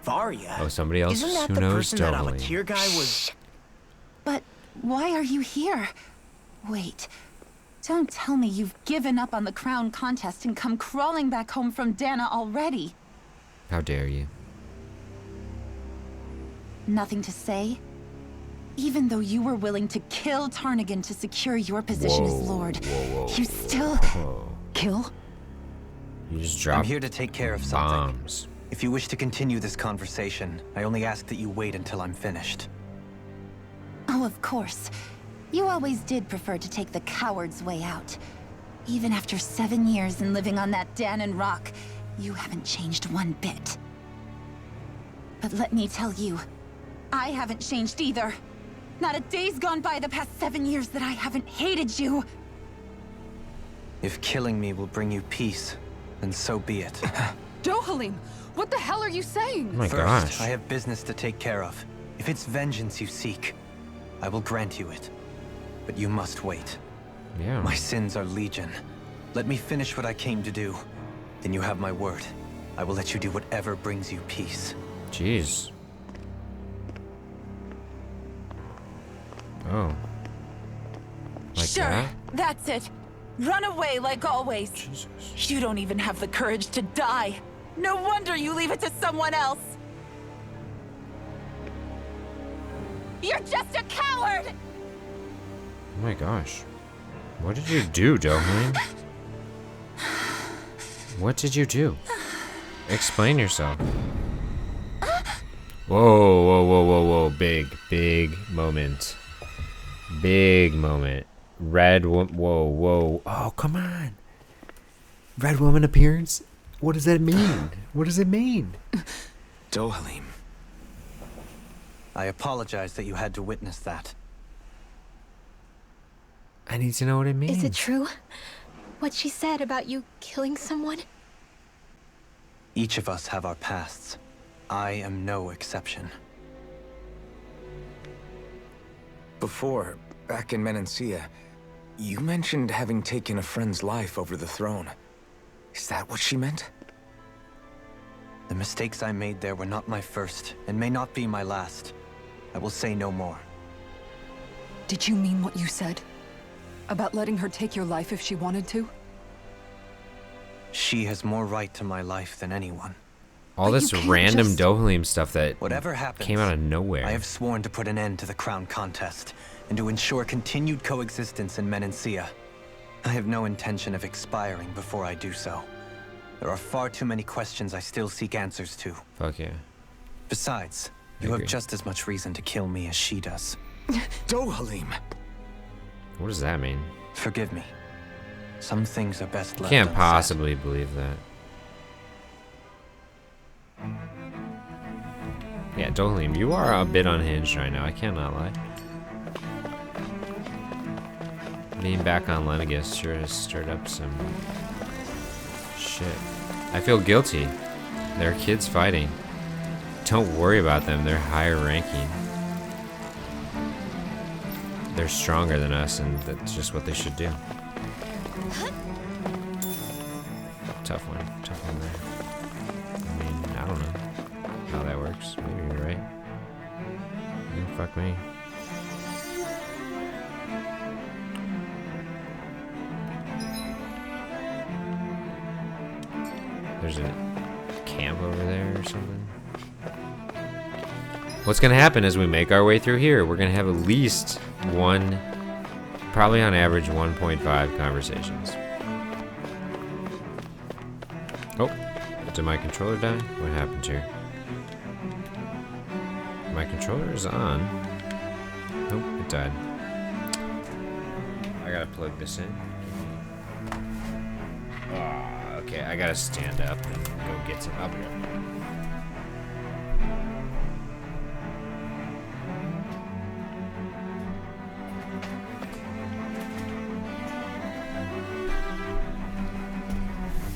Varia. Oh, somebody else Isn't that who the knows person that Dohalim. Alakir guy was? But why are you here? Wait. Don't tell me you've given up on the crown contest and come crawling back home from Dana already. How dare you? Nothing to say? Even though you were willing to kill Tarnigan to secure your position as Lord, you still... Kill? You just dropped I'm here to take care of something. bombs. If you wish to continue this conversation, I only ask that you wait until I'm finished. Oh, of course. You always did prefer to take the coward's way out. Even after 7 years and living on that Danon rock, you haven't changed one bit. But let me tell you, I haven't changed either. Not a day's gone by the past 7 years that I haven't hated you. If killing me will bring you peace, then so be it. Dohalim, what the hell are you saying? Oh my First, gosh. I have business to take care of. If it's vengeance you seek, I will grant you it. But you must wait. Yeah. My sins are legion. Let me finish what I came to do. Then you have my word. I will let you do whatever brings you peace. Jeez. Oh. Like Sure, that? that's it. Run away like always. Jesus. You don't even have the courage to die. No wonder you leave it to someone else. You're just a coward! Oh my gosh. What did you do, Dohalim? What did you do? Explain yourself. Whoa, whoa, whoa, whoa, whoa. Big moment. Big moment. Whoa, whoa. Oh, come on. Red woman appearance? What does that mean? What does it mean? Dohalim. I apologize that you had to witness that. I need to know what it means. Is it true? What she said about you killing someone? Each of us have our pasts. I am no exception. Before, back in Menancia, you mentioned having taken a friend's life over the throne. Is that what she meant? The mistakes I made there were not my first, and may not be my last. I will say no more. Did you mean what you said? About letting her take your life if she wanted to? She has more right to my life than anyone. All But this you can't random just- Dohalim stuff that Whatever happens, came out of nowhere. I have sworn to put an end to the crown contest, and to ensure continued coexistence in Menancia. I have no intention of expiring before I do so. There are far too many questions I still seek answers to. Fuck yeah. Besides, I you have agree. just as much reason to kill me as she does. Dohalim! What does that mean? Forgive me. Some things are best left Can't unsaid. possibly believe that. Yeah, Dohalim, you are a bit unhinged right now, I cannot lie. Being back on Lenegis sure has stirred up some shit. I feel guilty. There are kids fighting. Don't worry about them, they're higher ranking. They're stronger than us, and that's just what they should do. Tough one there. I mean, I don't know how that works. Maybe you're right. Fuck me. There's a camp over there or something. What's gonna happen as we make our way through here? We're gonna have at least one, probably on average 1.5 conversations. Oh, did my controller die? What happened here? My controller is on. Nope, it died. I gotta plug this in. Okay, I gotta stand up and go get some. I'll be right back.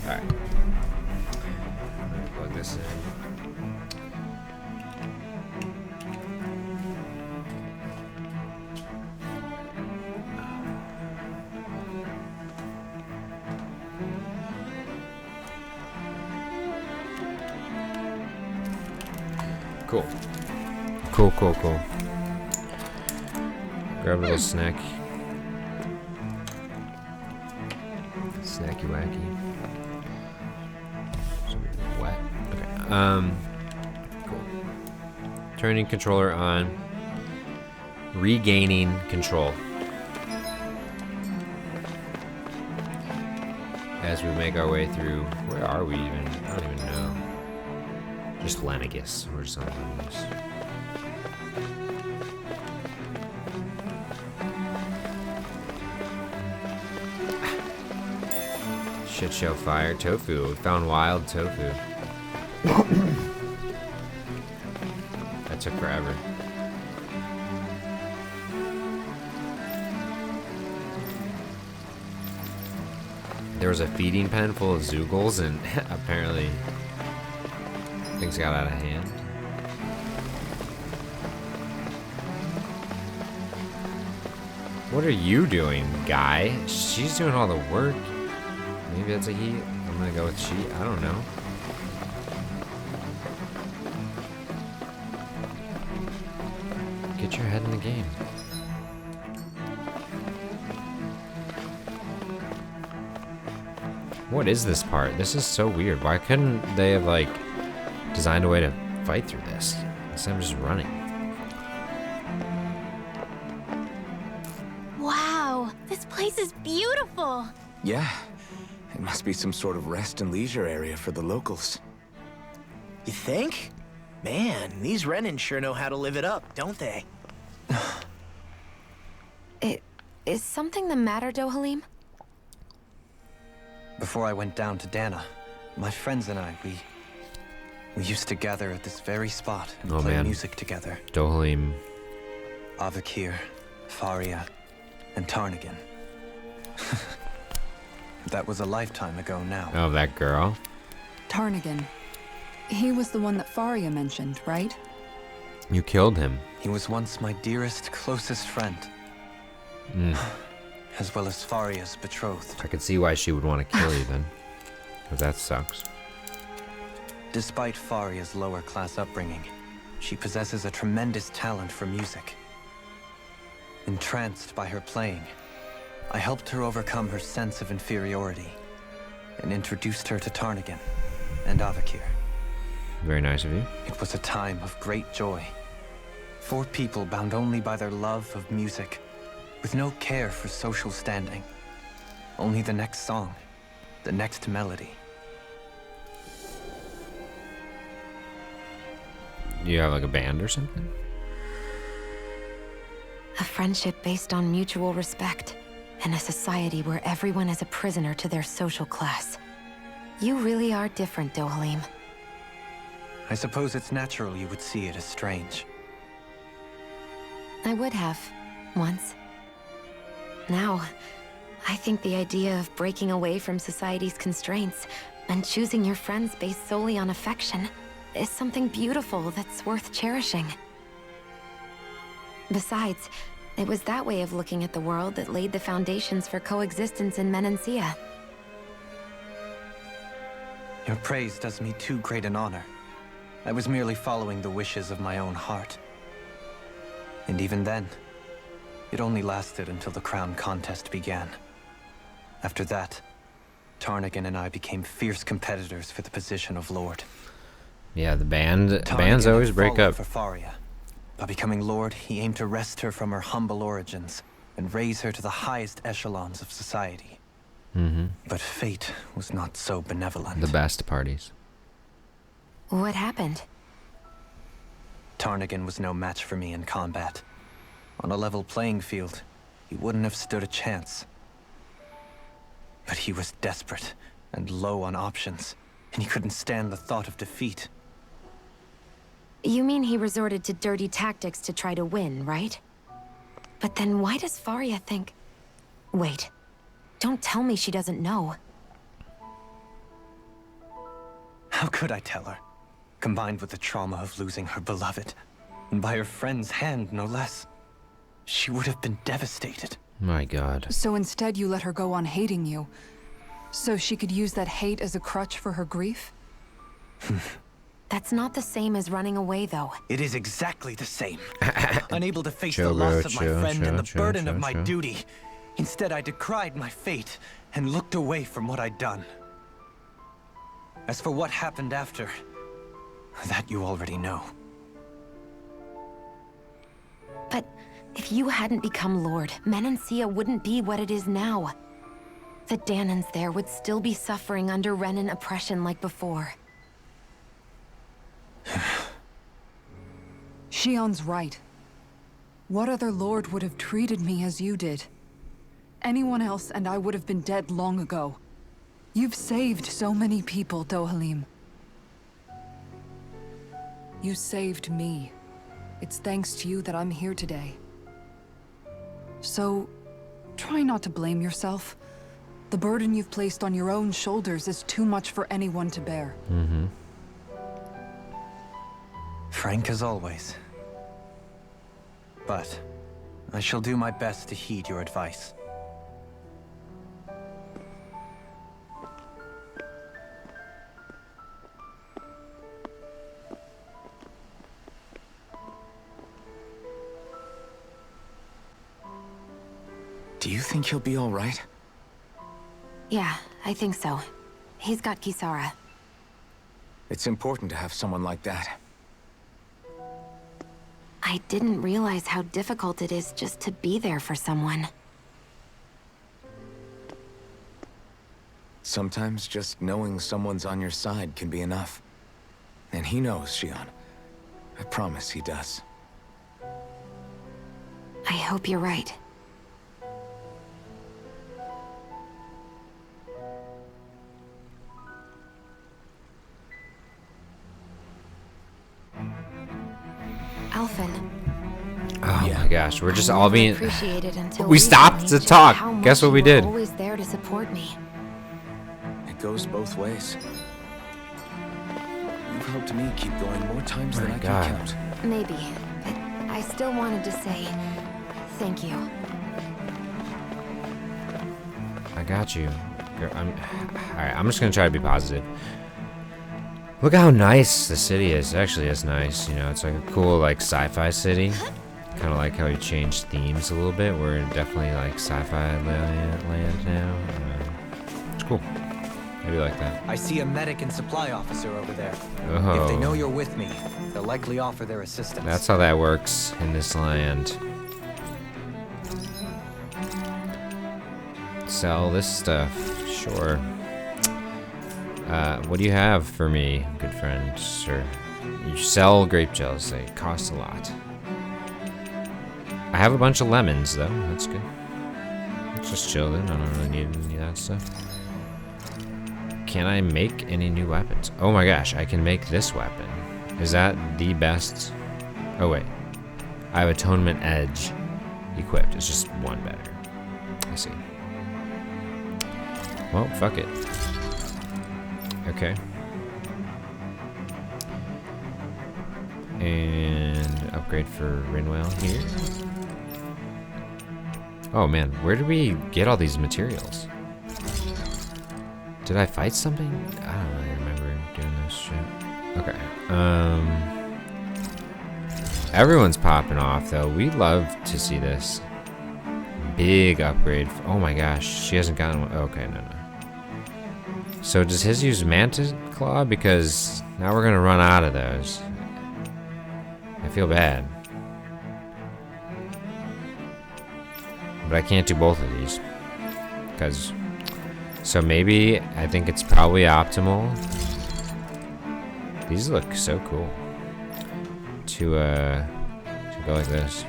Alright. Let me plug this in. Cool. Cool, cool, cool. Grab a little snack. Snacky wacky. Wet. Okay. Cool. Turning controller on. Regaining control. As we make our way through, where are we even? I don't even know. Just Lenegis or something. Shit show fire. Tofu. We found wild tofu. That took forever. There was a feeding pen full of Zoogles, and apparently things got out of hand. What are you doing, guy? She's doing all the work. Maybe that's a he. I'm gonna go with she. I don't know. Get your head in the game. What is this part? This is so weird. Why couldn't they have, like, designed a way to fight through this instead of just running? Wow, this place is beautiful. Yeah. It must be some sort of rest and leisure area for the locals. You think? Man, these Renan sure know how to live it up, don't they? Is something the matter, Dohalim? Before I went down to Dana, my friends and I, we used to gather at this very spot and play music together. Dohalim. Avakir, Faria, and Tarnagin. That was a lifetime ago now. Oh, that girl? Tarnagin. He was the one that Faria mentioned, right? You killed him. He was once my dearest, closest friend. As well as Faria's betrothed. I could see why she would want to kill you then. But that sucks. Despite Faria's lower class upbringing, she possesses a tremendous talent for music. Entranced by her playing, I helped her overcome her sense of inferiority and introduced her to Tarnagin and Avakir. Very nice of you. It was a time of great joy. 4 people bound only by their love of music, with no care for social standing. Only the next song, the next melody. You have like a band or something? A friendship based on mutual respect, and a society where everyone is a prisoner to their social class. You really are different, Dohalim. I suppose it's natural you would see it as strange. I would have, once. Now, I think the idea of breaking away from society's constraints and choosing your friends based solely on affection is something beautiful that's worth cherishing. Besides, it was that way of looking at the world that laid the foundations for coexistence in Menancia. Your praise does me too great an honor. I was merely following the wishes of my own heart. And even then, it only lasted until the crown contest began. After that, Tarnagin and I became fierce competitors for the position of Lord. Yeah, bands always break up. For Faria. By becoming Lord, he aimed to wrest her from her humble origins and raise her to the highest echelons of society. But fate was not so benevolent. The best parties. What happened? Tarnagin was no match for me in combat. On a level playing field, he wouldn't have stood a chance. But he was desperate and low on options, and he couldn't stand the thought of defeat. You mean he resorted to dirty tactics to try to win, right? But then why does Faria think... Wait. Don't tell me she doesn't know. How could I tell her? Combined with the trauma of losing her beloved, and by her friend's hand, no less. She would have been devastated. My God. So instead you let her go on hating you, so she could use that hate as a crutch for her grief? That's not the same as running away, though. It is exactly the same. Unable to face the Chill, loss bro, of my chill, friend and the chill, burden chill, of my chill. duty. Instead, I decried my fate and looked away from what I'd done. As for what happened after, that you already know. But if you hadn't become Lord, Menancia wouldn't be what it is now. The Danans there would still be suffering under Renan oppression like before. Shion's right. What other lord would have treated me as you did? Anyone else and I would have been dead long ago. You've saved so many people, Dohalim. You saved me. It's thanks to you that I'm here today. So, try not to blame yourself. The burden you've placed on your own shoulders is too much for anyone to bear. Mm-hmm. Frank as always. But I shall do my best to heed your advice. Do you think he'll be all right? Yeah, I think so. He's got Kisara. It's important to have someone like that. I didn't realize how difficult it is just to be there for someone. Sometimes just knowing someone's on your side can be enough. And he knows, Shion. I promise he does. I hope you're right. Alphen. Oh my gosh, we're just all being. Appreciated until We stopped to recently, talk. how Guess much what we you did? were always there to support me. It goes both ways. You've helped me keep going more times than I God. can count. Maybe, but I still wanted to say thank you. I got you. Alright, I'm just gonna try to be positive. Look how nice the city is. It actually is nice. You know, it's like a cool, like, sci-fi city. Kind of like how he changed themes a little bit. We're in definitely, like, sci-fi land now. It's cool. I do like that. I see a medic and supply officer over there. Oh. If they know you're with me, they'll likely offer their assistance. That's how that works in this land. Sell this stuff. Sure. What do you have for me, good friend, sir? You sell grape gels. They cost a lot. I have a bunch of lemons, though. That's good. Let's just chill then. I don't really need any of that stuff. Can I make any new weapons? Oh my gosh, I can make this weapon. Is that the best? Oh wait. I have Atonement Edge equipped. It's just one better. I see. Well, fuck it. Okay. And upgrade for Rinwell here. Oh man, where did we get all these materials? Did I fight something? I don't really remember doing this shit. Okay. Everyone's popping off though. We love to see this. Big upgrade. Oh my gosh, she hasn't gotten one. Okay, no. So does his use Mantis Claw? Because now we're gonna run out of those. I feel bad. But I can't do both of these. Because... So maybe, I think it's probably optimal. These look so cool. To go like this.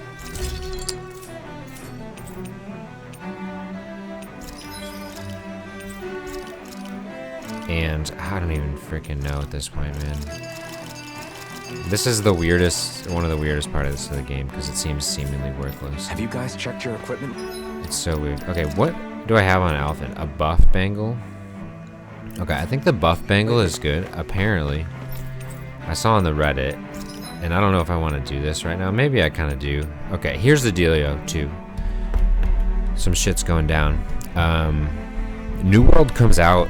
And I don't even freaking know at this point, man. This is the weirdest, one of the weirdest parts of the game because it seems seemingly worthless. Have you guys checked your equipment? It's so weird. Okay, what do I have on Alphen? A buff bangle? Okay, I think the buff bangle is good, apparently. I saw on the Reddit, and I don't know if I want to do this right now. Maybe I kind of do. Okay, here's the dealio, too. Some shit's going down. New World comes out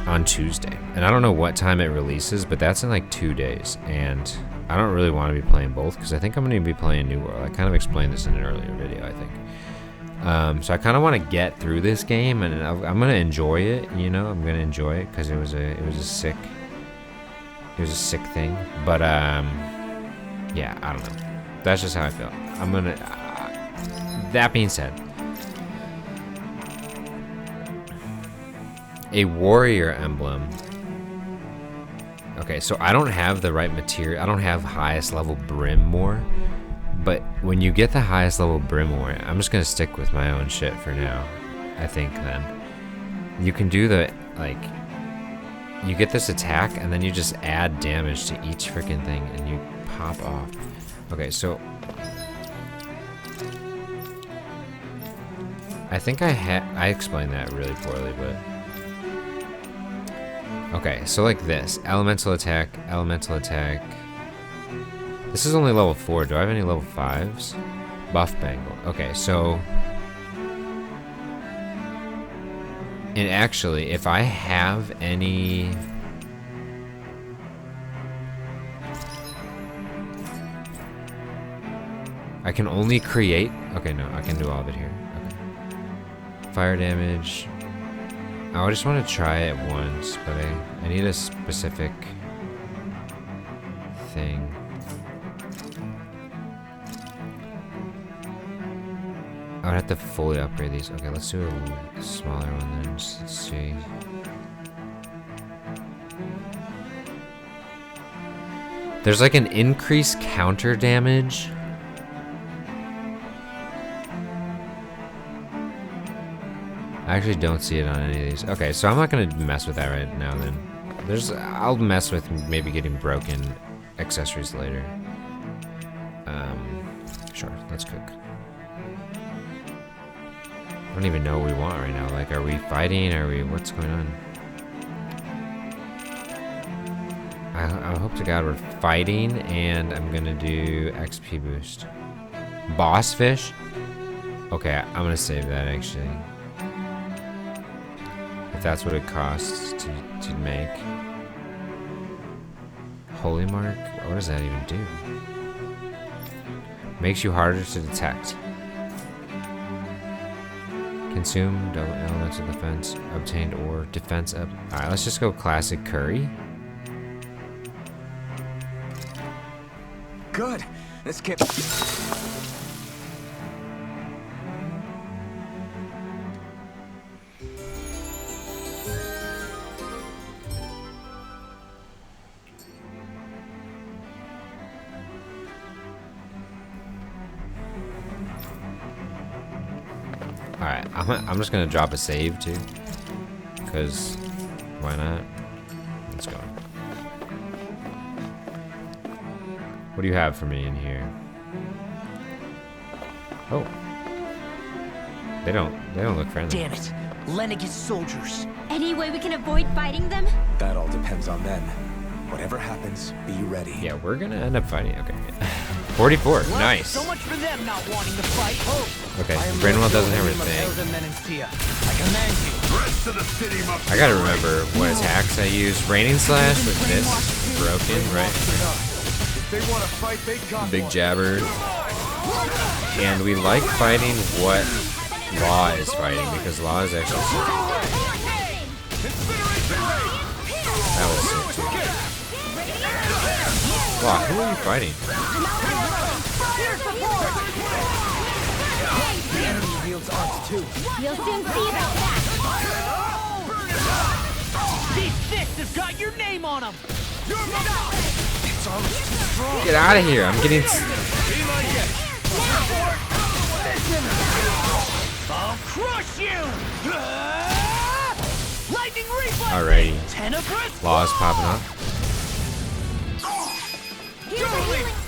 on Tuesday. And I don't know what time it releases, but that's in like 2 days. And I don't really want to be playing both because I think I'm going to be playing New World. I kind of explained this in an earlier video, I think. So I kind of want to get through this game, and I'm going to enjoy it. You know, I'm going to enjoy it because it was a sick thing. But yeah, I don't know. That's just how I feel. I'm gonna. That being said, a warrior emblem. Okay, so I don't have the right material. I don't have highest level Brimmore. But when you get the highest level Brimmore, I'm just gonna stick with my own shit for now. I think then you can do the like. You get this attack, and then you just add damage to each freaking thing, and you pop off. Okay, so I think I explained that really poorly, but okay, so like this elemental attack. This is only level 4. Do I have any level 5s? Buff Bangle. Okay, so and actually, if I have any I can only create. Okay, no, I can do all of it here. Okay. Fire damage. I just want to try it once, but I need a specific thing. I would have to fully upgrade these. Okay, let's do a smaller one then. Just let's see. There's like an increased counter damage. I actually don't see it on any of these. Okay, so I'm not gonna mess with that right now then. I'll mess with maybe getting broken accessories later. Sure, let's cook. I don't even know what we want right now. Like, are we fighting? What's going on? I hope to God we're fighting, and I'm gonna do XP boost. Boss fish? Okay, I'm gonna save that actually. If that's what it costs to make. Holy Mark? What does that even do? Makes you harder to detect. Consume double elements of defense obtained or defense up. Alright, let's just go classic curry. Good. This kid. Alright, I'm just gonna drop a save too, because why not? Let's go. What do you have for me in here? Oh, they don't look friendly. Damn it, Lenegis soldiers. Any way we can avoid fighting them? That all depends on them. Whatever happens, be ready. Yeah, we're gonna end up fighting. Okay. 44, Well, nice. So much for them not wanting to fight. Oh, Okay, Brinwell doesn't have a thing. I gotta remember what attacks I use. Raining Slash with this broken, right? Big Jabber. And we like fighting what Law is fighting, because Law is actually sick. That was sick too. Law, who are you fighting? You'll soon see about that. these fists have got your name on them. Get out of here! I'm getting. I'll crush you. Lightning reflex. Alrighty. Tenebrous. Law's popping up.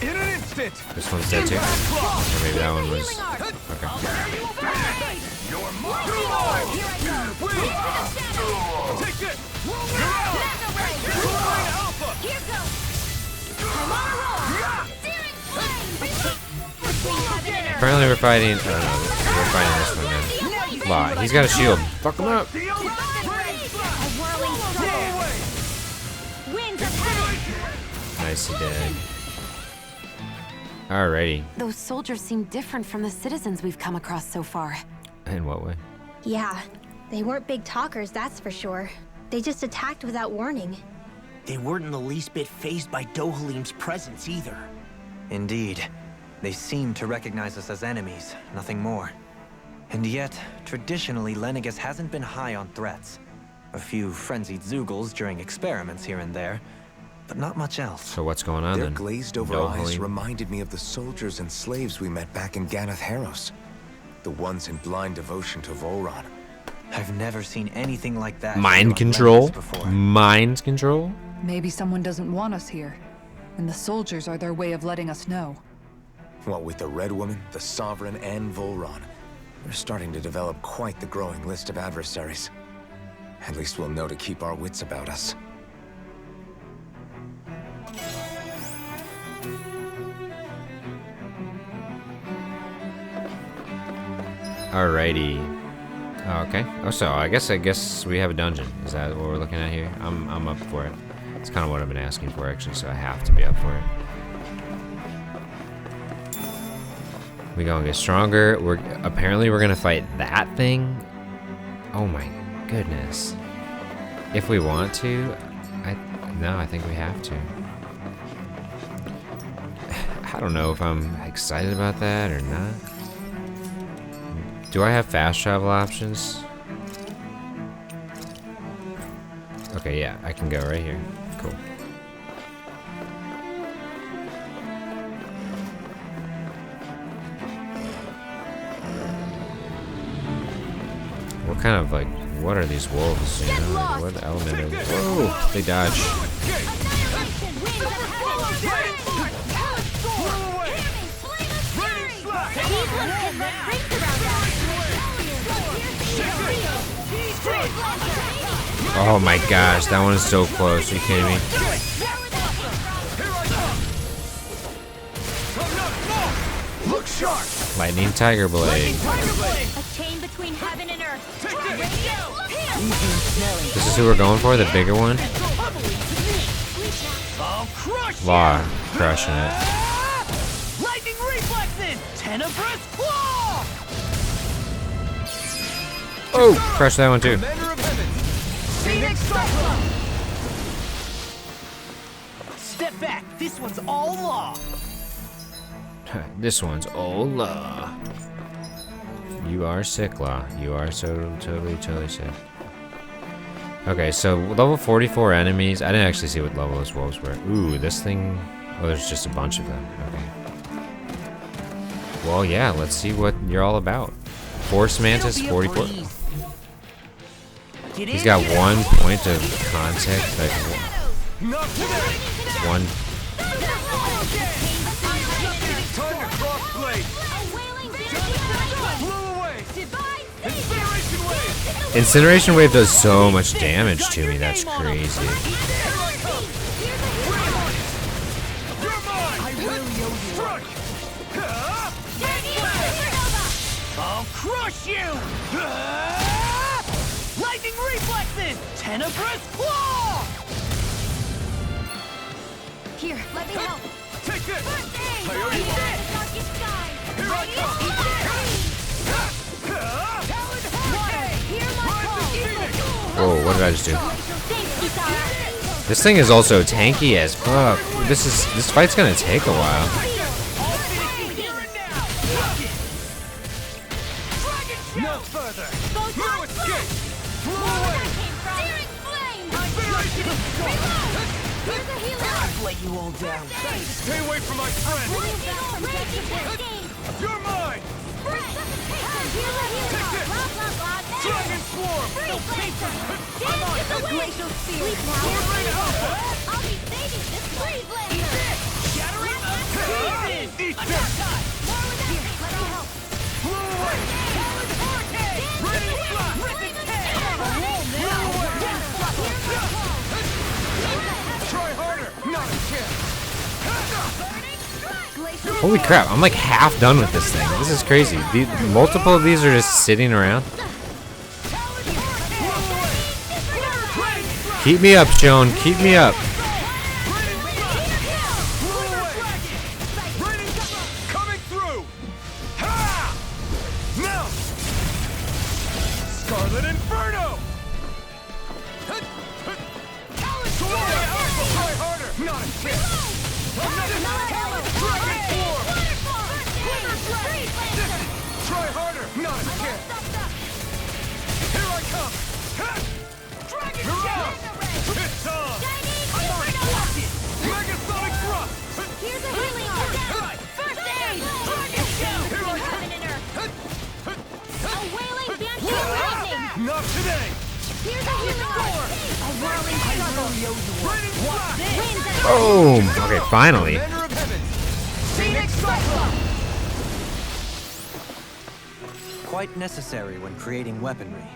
In an instant. This one's dead too. Or maybe that one was. Take this. Apparently we're fighting. I don't know. We're fighting this one then. Law. He's got a shield. Fuck him up. Nice, he did. Alrighty. Those soldiers seem different from the citizens we've come across so far. In what way? Yeah, they weren't big talkers, that's for sure. They just attacked without warning. They weren't in the least bit fazed by Dohalim's presence either. Indeed. They seem to recognize us as enemies, nothing more. And yet, traditionally, Lenegis hasn't been high on threats. A few frenzied Zeugles during experiments here and there, but not much else. So what's going on Their then? glazed-over eyes reminded me of the soldiers and slaves we met back in Ganath Haros. The ones in blind devotion to Volron. I've never seen anything like that. Mind control? Mind control? Maybe someone doesn't want us here, and the soldiers are their way of letting us know. What with the Red Woman, the Sovereign, and Volron, we're starting to develop quite the growing list of adversaries. At least we'll know to keep our wits about us. Alrighty. Oh, okay. Oh, so I guess we have a dungeon. Is that what we're looking at here? I'm up for it. It's kind of what I've been asking for, actually, so I have to be up for it. We gonna get stronger. Apparently we're gonna fight that thing. Oh my goodness. If we want to, I think we have to. I don't know if I'm excited about that or not. Do I have fast travel options? Okay, yeah, I can go right here. Cool. What kind of, like, what are these wolves? You know, like, what element of... Whoa! They dodge. Oh my gosh, that one is so close. Are you kidding me? Look sharp. Lightning Tiger Blade. A chain between heaven and earth. This is who we're going for, the bigger one? Law, crushing it. Lightning reflexes. Tenebrous claw. Oh, crush that one too. Step back. This one's all law. This one's all law. You are sick, Law. You are so totally sick. Okay, so level 44 enemies. I didn't actually see what level those wolves were. Ooh, this thing. Oh, there's just a bunch of them. Okay. Well, yeah, let's see what you're all about. Force Mantis 44. He's got 1 point of contact. Like, one. Incineration Wave does so much damage to me, that's crazy. I'll crush you! Lightning reflexes! Tenebrous claw! Here, let me help. Take this! I already Here I come! Whoa, what did I just do? This thing is also tanky as fuck. This fight's gonna take a while. No further! No escape! I've let you all down. Stay away from my friend! You're mine! Take this! Dragon Swarm! I'm on! Glacial Sphere. I'll be saving this free blade. Eat this! Shattering Season! Eat this! Here, let me help. Blow away! Ready, fly! Rip it! Try harder! Not a chance! Holy crap, I'm like half done with this thing. This is crazy. Multiple of these are just sitting around. Keep me up, Joan. Keep me up. Scarlet Inferno! Try harder! Not a chance! Dragon Form! Try harder! Not a chance! Here I come! Dragon Shell! It's on! Megasonic Thrust! Here's a healing down! First aid! Dragon Shell! Here I come! A wailing banshee of lightning! Not today! Here's a healing orb! A whirling struggle! Raining Blast! Winds at Boom! Okay, finally. Commander of Heavens! Phoenix Cyclone! Quite necessary when creating weaponry.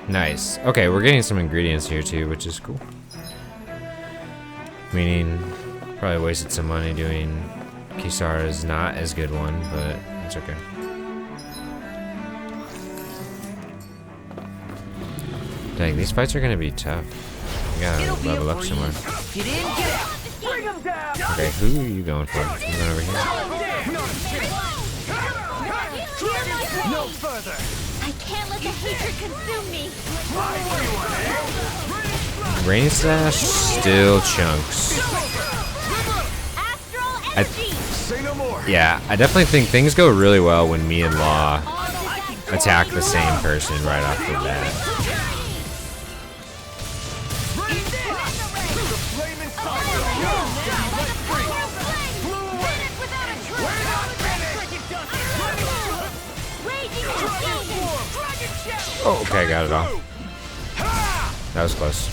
Nice. Okay, we're getting some ingredients here too, which is cool. Meaning, probably wasted some money doing Kisara's not as good one, but it's okay. Dang, these fights are gonna be tough. You gotta level up somewhere. Get in, get out! Bring them down! Okay, who are you going for? You going over here? No further! I can't let the hatred consume me! Rain Slash, still chunks. Astral energy! Say no more! Yeah, I definitely think things go really well when me and Law attack the same person right off the bat. Oh, okay, got it all. That was close.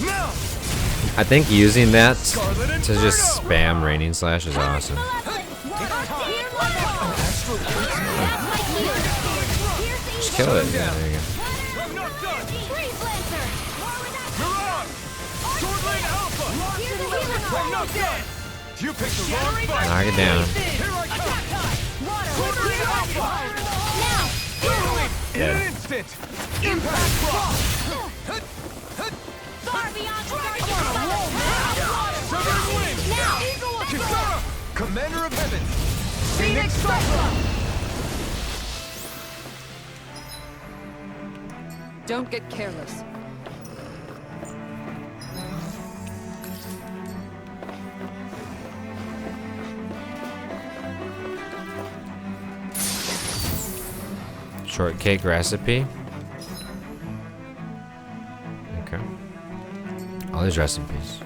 I think using that to just spam Raining Slash is awesome. Just kill it. Yeah, there you go. Knock it down. Yeah. Impact Frost! Far beyond Kisara! Commander of Heavens! Phoenix Cyclone! Don't get careless. Shortcake recipe. Okay. All these recipes.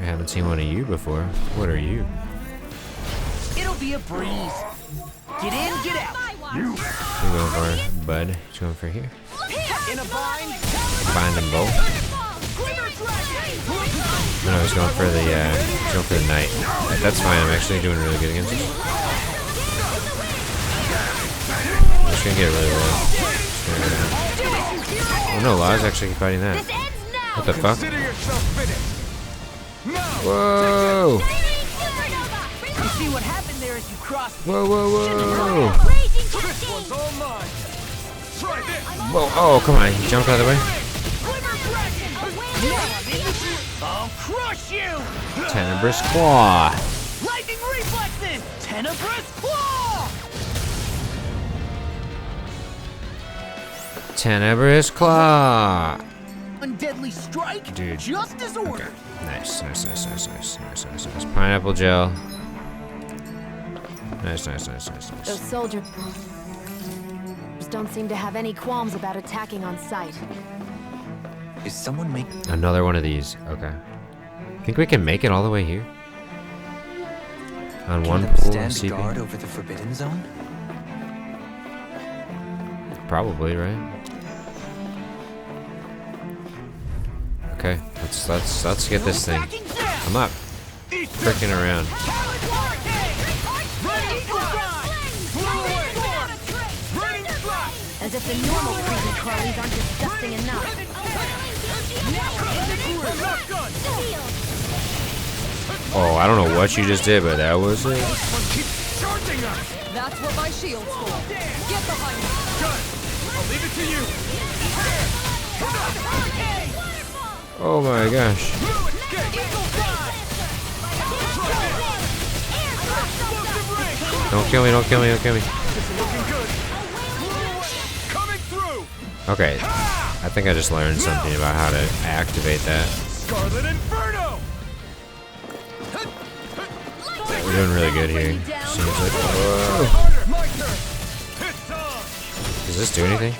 Haven't seen one of you before. What are you? It'll be a breeze. Get in, get out. You going for bud? You going for here? In a bind. Bind them both. No, he's going for the knight. That's fine. I'm actually doing really good against him. I'm just gonna get really low. Oh no, Law's actually fighting that. What the fuck? Whoa! You see what happened there as you crossed. Whoa, whoa, whoa! This one's all mine! Try this! Whoa! Oh, come on! He jumped out of the way. I'll crush you! Tenebrous Claw. Lightning reflexes! Tenebrous Claw! Tenebrous Claw. Undeadly strike? Dude. Just as ordered. Nice. Pineapple gel. Nice. Those soldiers don't seem to have any qualms about attacking on sight. Is someone making Another one of these. Okay. Think we can make it all the way here? On one them pool of stand CP? guard over the Forbidden Zone? Probably, right? Okay, let's get this thing. I'm not freaking around. As if the normal creepy crawlies aren't disgusting enough. Oh, I don't know what you just did, but that was it. That's what my shield's for. Get behind me. I'll leave it to you! Oh my gosh. Don't kill me, don't kill me, don't kill me. Okay. I think I just learned something about how to activate that. Scarlet Inferno! We're doing really good here. Seems like. Whoa. Does this do anything?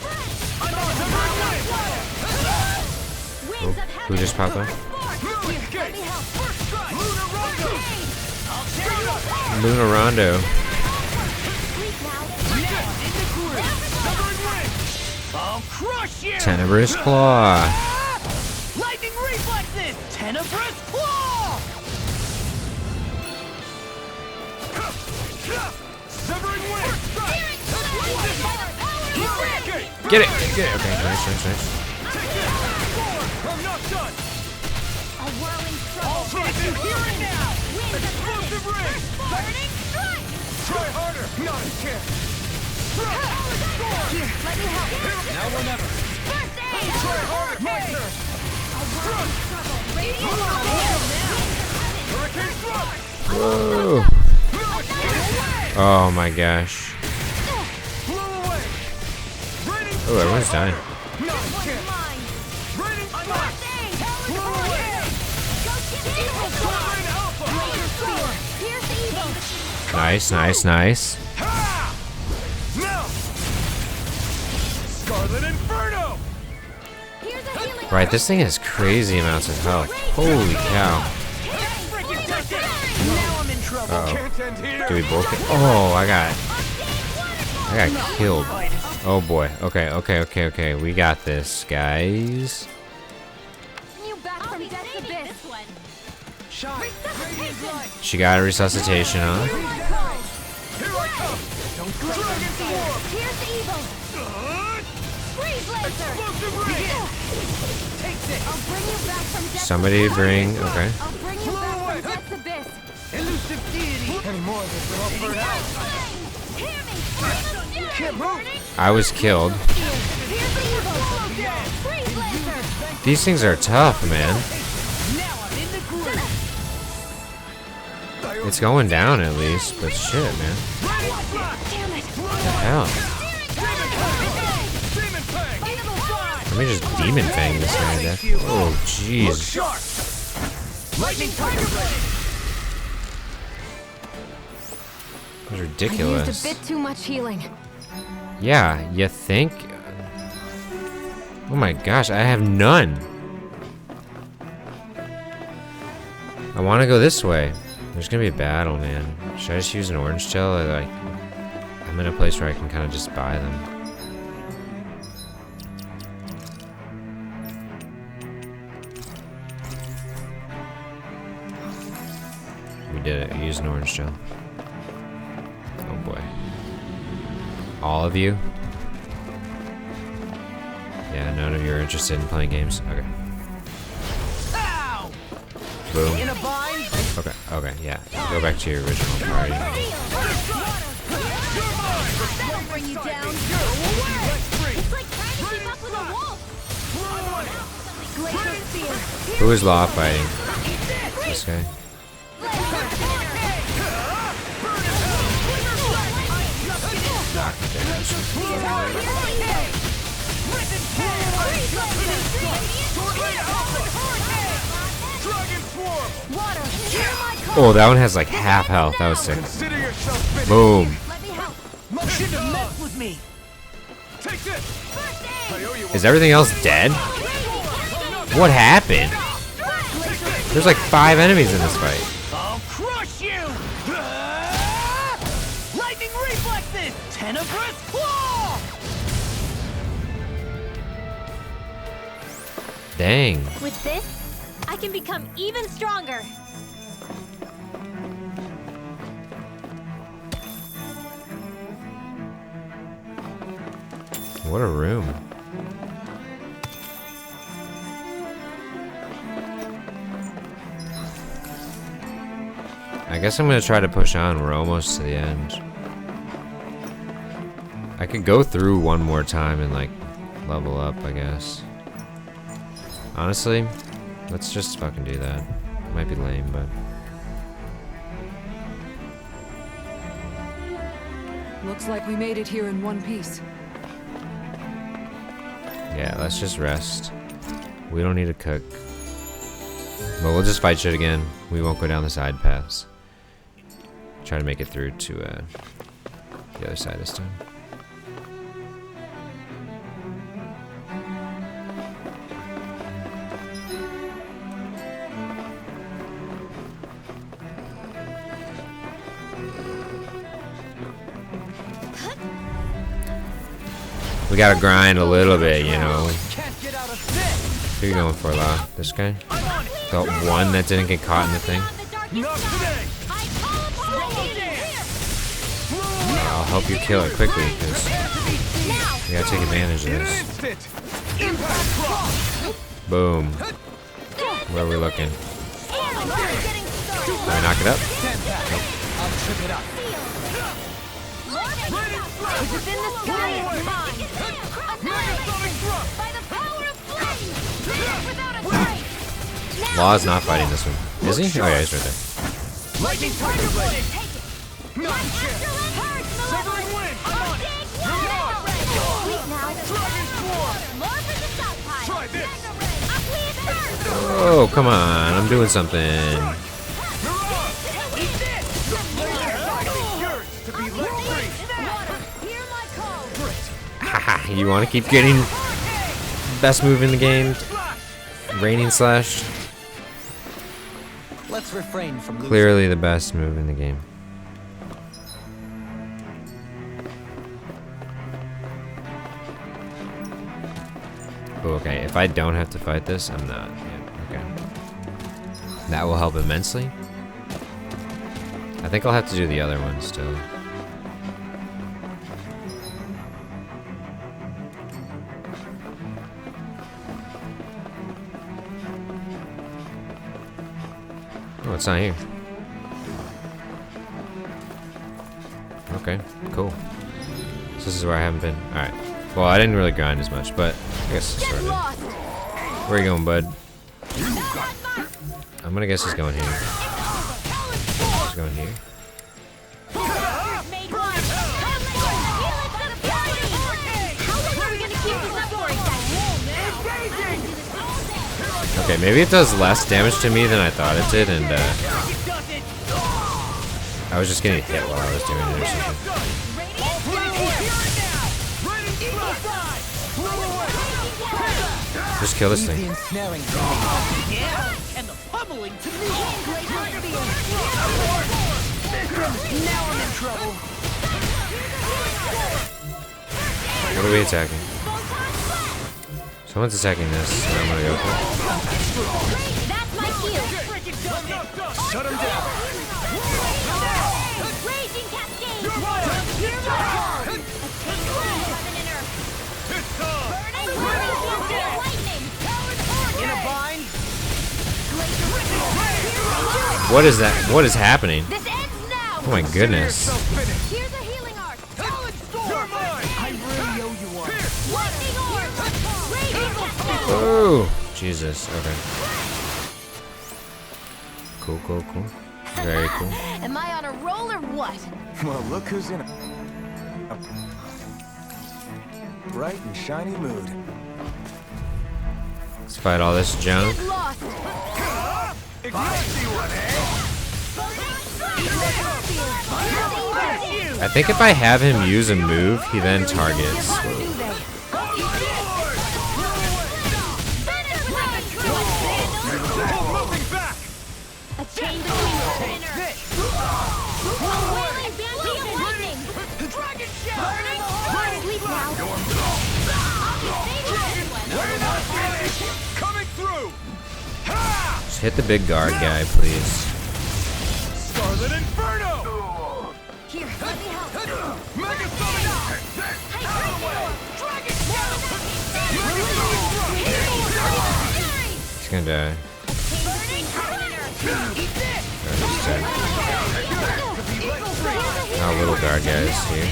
Oh, who just popped up? Luna Rondo. I'll crush you! Tenebrous Claw. Lightning reflexes! Tenebrous claw! Severing wing! Get it! Get it! Okay, nice. I'm not done! I'll try to hear it now! Explosive ring! Burning strike! Try harder! Not a chance! Let me help! Now or never! First aid! Try harder! My turn! Hurricane thrust! Whoa. Oh my gosh. Oh, everyone's dying. Nice. Scarlet Inferno! Right, this thing has crazy amounts of health. Holy cow. Uh-oh. Do we both get— oh, I got killed. Oh boy. Okay. We got this, guys. She got a resuscitation, huh? Somebody bring— okay. I was killed. These things are tough, man. It's going down at least, but shit, man. What the hell? Let me just Demon Fang this guy to death. Oh, jeez. That's ridiculous. I used a bit too much healing. Yeah, you think? Oh my gosh, I have none. I want to go this way. There's gonna be a battle, man. Should I just use an orange gel? Like, I'm in a place where I can kind of just buy them. We did it. We used an orange gel. Oh boy. All of you? Yeah, none of you are interested in playing games. Okay. Boom. Okay, yeah. Go back to your original party. Who is law fighting? This guy. Oh, that one has like half health. That was sick. Boom. Is everything else dead? What happened? There's like 5 enemies in this fight. I'll crush you! Lightning reflexes! Tenebrous claw! Dang. With this, I can become even stronger. What a room. I guess I'm gonna try to push on. We're almost to the end. I could go through one more time and like level up, I guess. Honestly, let's just fucking do that. Might be lame, but Looks like we made it here in one piece. Yeah, let's just rest. We don't need to cook. But we'll just fight shit again. We won't go down the side paths. Try to make it through to the other side this time. We gotta grind a little bit, you know. Who are you going for, La? This guy? The one that didn't get caught in the thing? I'll help you kill it quickly, because we gotta take advantage of this. Boom. Where are we looking? Can we knock it up? Nope. Within the sky is mine. By the power of flame. Without a fight. Law's not fighting this one. Is he? Oh yeah, he's right there. Lightning Tiger Blade. Severing Wind. Try this. Oh, come on. I'm doing something. Haha, you want to keep getting best move in the game? Raining Slash. Let's refrain from losing. Clearly the best move in the game. Oh, okay, if I don't have to fight this, I'm not. Yeah, okay. That will help immensely. I think I'll have to do the other one still. Oh, it's not here. Okay, cool. So this is where I haven't been. Alright. Well, I didn't really grind as much, but I guess it's sort of. Where are you going, bud? I'm gonna guess he's going here. He's going here. Okay, maybe it does less damage to me than I thought it did, and I was just getting hit while I was doing it or something. Just kill this thing. What are we attacking? Someone's attacking this, so I'm gonna go for it. That's my shield. Shut him down. Raging Cascade. Hear my call. In a bind. What is that? What is happening? This ends now. Oh my goodness. Here's a healing art. You're mine. I really owe you one. Lightning orb. Raging Cascade. Oh, Jesus. Okay. Cool, cool, cool. Very cool. Am I on a roll or what? Well, look who's in a bright and shiny mood. Let's fight all this junk. Lost. I think if I have him use a move, he then targets. Coming through. Just hit the big guard guy, please. Scarlet Inferno. Here, let me help. Mega Summon. He's gonna die. Oh, little guard guys here.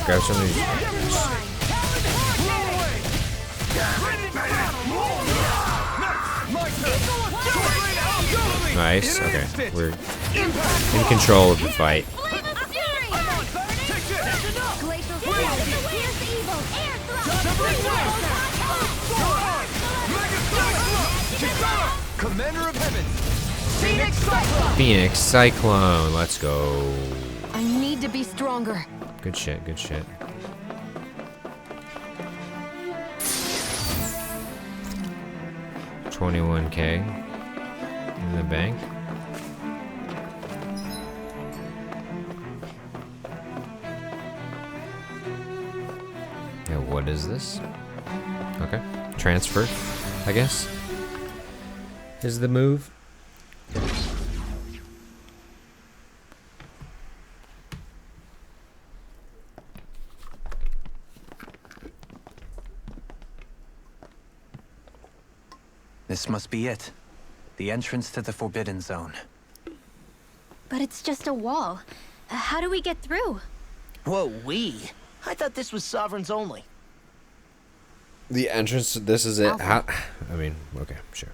Grab some of these. Nice. Okay, we're in control of the fight. Commander of Heavens! Phoenix Cyclone! Phoenix Cyclone. Let's go. I need to be stronger. Good shit, good shit. $21K in the bank. Yeah, what is this? Okay. Transfer, I guess, is the move. This must be it. The entrance to the Forbidden Zone. But it's just a wall. How do we get through? Whoa, we? I thought this was Sovereigns only. The entrance, this is it. How, I mean, okay, sure.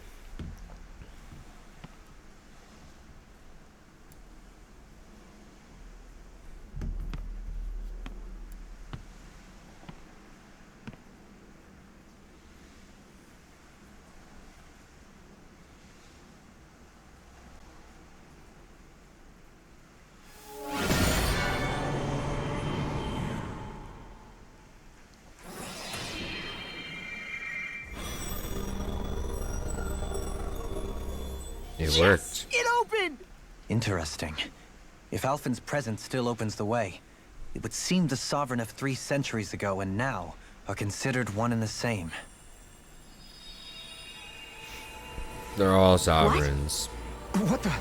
It worked. It opened! Interesting. If Alphen's presence still opens the way, it would seem the Sovereign of 3 centuries ago and now are considered one and the same. They're all sovereigns. What the?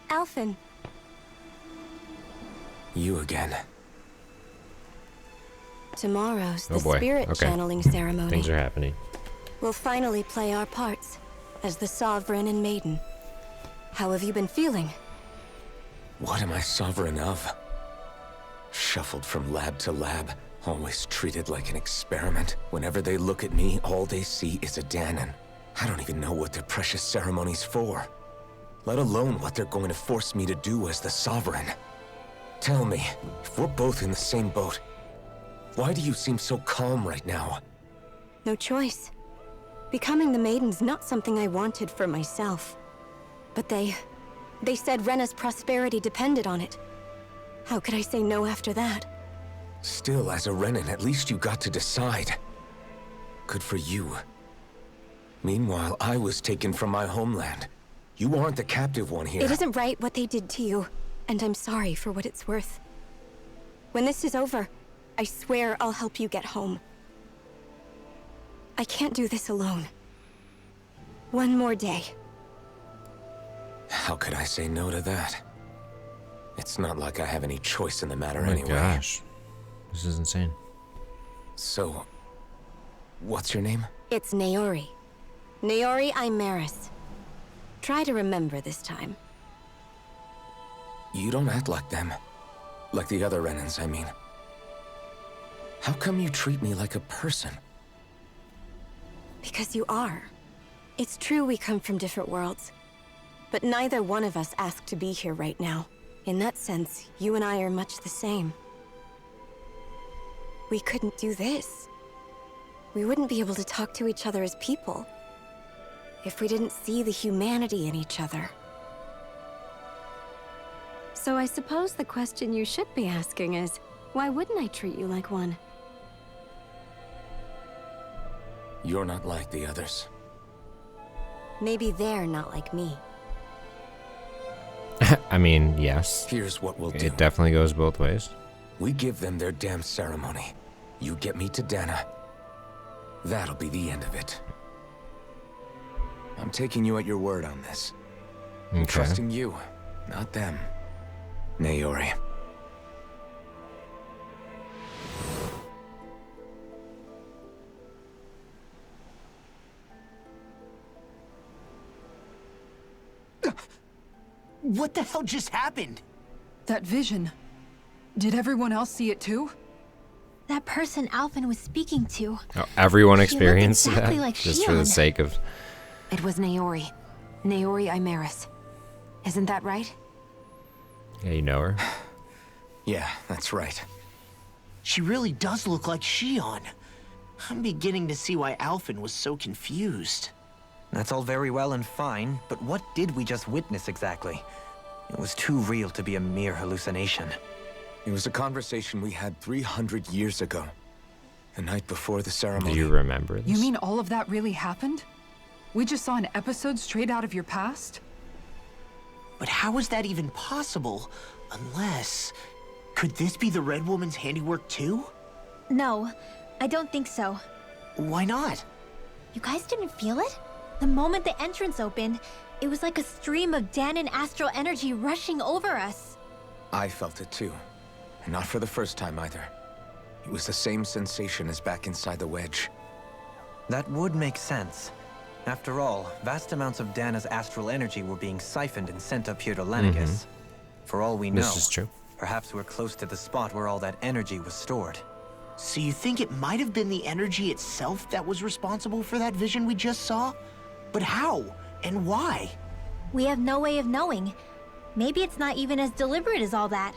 Alphen. You again. Tomorrow's the Oh boy. spirit Okay. channeling ceremony. Things are happening. We'll finally play our parts as the Sovereign and Maiden. How have you been feeling? What am I sovereign of? Shuffled from lab to lab, always treated like an experiment. Whenever they look at me, all they see is a Dahnan. I don't even know what their precious ceremony's for, let alone what they're going to force me to do as the Sovereign. Tell me, if we're both in the same boat, why do you seem so calm right now? No choice. Becoming the Maiden's not something I wanted for myself. But they said Rena's prosperity depended on it. How could I say no after that? Still, as a Renan, at least you got to decide. Good for you. Meanwhile, I was taken from my homeland. You aren't the captive one here. It isn't right what they did to you, and I'm sorry for what it's worth. When this is over, I swear I'll help you get home. I can't do this alone. One more day. How could I say no to that? It's not like I have any choice in the matter Oh my anyway. gosh. This is insane. So, what's your name? It's Naori. Naori Imaris. Try to remember this time. You don't act like them. Like the other Renans, I mean. How come you treat me like a person? Because you are. It's true we come from different worlds. But neither one of us asked to be here right now. In that sense, you and I are much the same. We couldn't do this. We wouldn't be able to talk to each other as people if we didn't see the humanity in each other. So I suppose the question you should be asking is, why wouldn't I treat you like one? You're not like the others. Maybe they're not like me. I mean, yes. Here's what we'll do. It definitely goes both ways. We give them their damn ceremony. You get me to Dana. That'll be the end of it. I'm taking you at your word on this. I'm Okay. trusting you, not them. Naori. What the hell just happened? That vision. Did everyone else see it too? That person Alphen was speaking to. Oh, everyone She looked experienced exactly that like just for the Xion. sake of. It was Naori. Naori Imaris. Isn't that right? Yeah, you know her? Yeah, that's right. She really does look like Shion. I'm beginning to see why Alphen was so confused. That's all very well and fine, but what did we just witness exactly? It was too real to be a mere hallucination. It was a conversation we had 300 years ago. The night before the ceremony. Do you remember this? You mean all of that really happened? We just saw an episode straight out of your past? But how is that even possible? Unless... Could this be the Red Woman's handiwork too? No, I don't think so. Why not? You guys didn't feel it? The moment the entrance opened, it was like a stream of Danan astral energy rushing over us. I felt it too. And not for the first time either. It was the same sensation as back inside the wedge. That would make sense. After all, vast amounts of Dana's astral energy were being siphoned and sent up here to Lenegis. For all we know, This is true. perhaps we're close to the spot where all that energy was stored. So you think it might have been the energy itself that was responsible for that vision we just saw? But how? And why? We have no way of knowing. Maybe it's not even as deliberate as all that.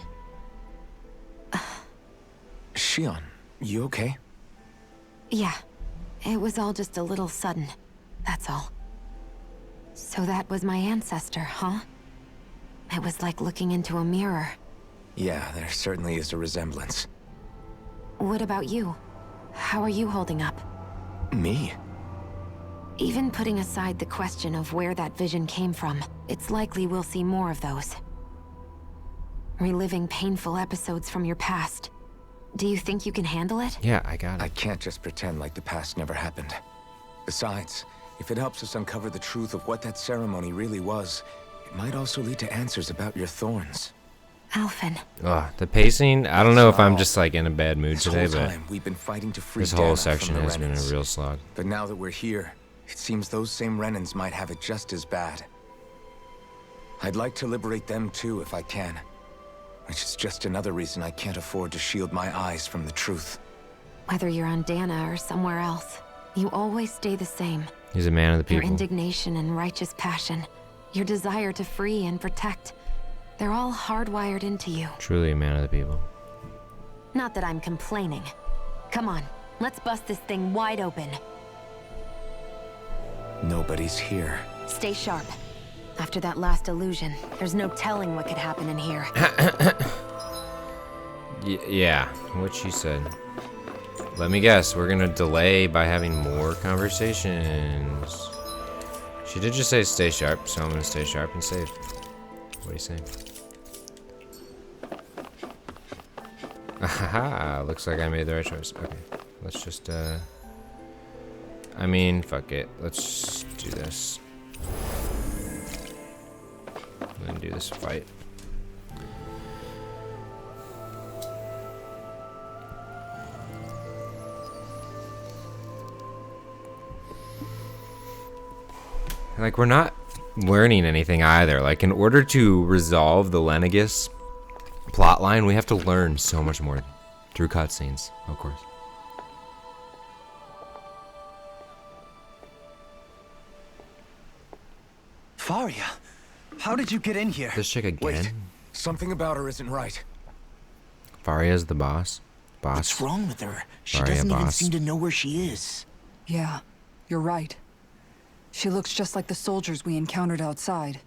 Shion, you okay? Yeah. It was all just a little sudden. That's all. So that was my ancestor, huh? It was like looking into a mirror. Yeah, there certainly is a resemblance. What about you? How are you holding up? Me? Even putting aside the question of where that vision came from, it's likely we'll see more of those. Reliving painful episodes from your past. Do you think you can handle it? Yeah, I got it. I can't just pretend like the past never happened. Besides, if it helps us uncover the truth of what that ceremony really was, it might also lead to answers about your thorns. Alphen. Ugh, the pacing, I don't know if I'm just like in a bad mood This today, whole but time, we've been fighting to free this whole Dana section from the has been a Renans. real slog. But now that we're here, it seems those same Renans might have it just as bad. I'd like to liberate them too if I can. Which is just another reason I can't afford to shield my eyes from the truth. Whether you're on Dana or somewhere else, you always stay the same. He's a man of the Your people. indignation and righteous passion, your desire to free and protect, they're all hardwired into you. Truly a man of the people. Not that I'm complaining. Come on, let's bust this thing wide open. Nobody's here. Stay sharp. After that last illusion, there's no telling what could happen in here. Yeah, what she said. Let me guess, we're gonna delay by having more conversations. She did just say stay sharp, so I'm gonna stay sharp and save. What are you saying? Haha, looks like I made the right choice. Okay, let's just, I mean, fuck it. Let's do this. I'm gonna do this fight. Like, we're not learning anything either. Like, in order to resolve the Lenegis plotline, we have to learn so much more through cutscenes, of course. Faria, how did you get in here? This chick again? Wait, something about her isn't right. Faria's the boss. What's wrong with her? She Faria doesn't even boss. seem to know where she is. Yeah, you're right. She looks just like the soldiers we encountered outside.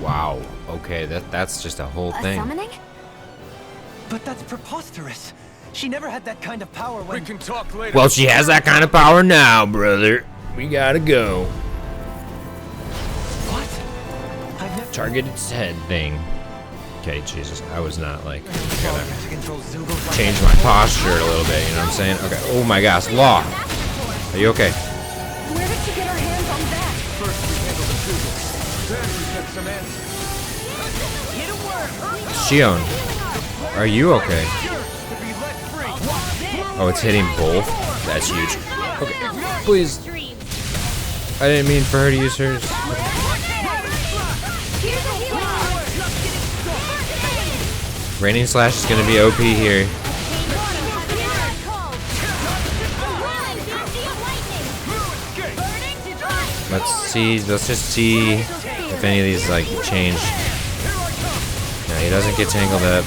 Wow. Okay, that's just a whole thing. Summoning? But that's preposterous. She never had that kind of power when... We can talk later. Well, she has that kind of power now, brother. We gotta go. What? I've never... Target its head thing. Okay, Jesus. I was not like... Gotta to control Zugos like change that. my posture a little bit, you know what I'm saying? Okay. Oh my gosh, Law. Are you okay? Where did she get her hands on that? First we handle the Zugals. Then we get some answers. Shion, are you okay? Oh, it's hitting both? That's huge. Okay, please. I didn't mean for her to use hers. Raining Slash is gonna be OP here. Let's just see if any of these like change. No, he doesn't get tangled up.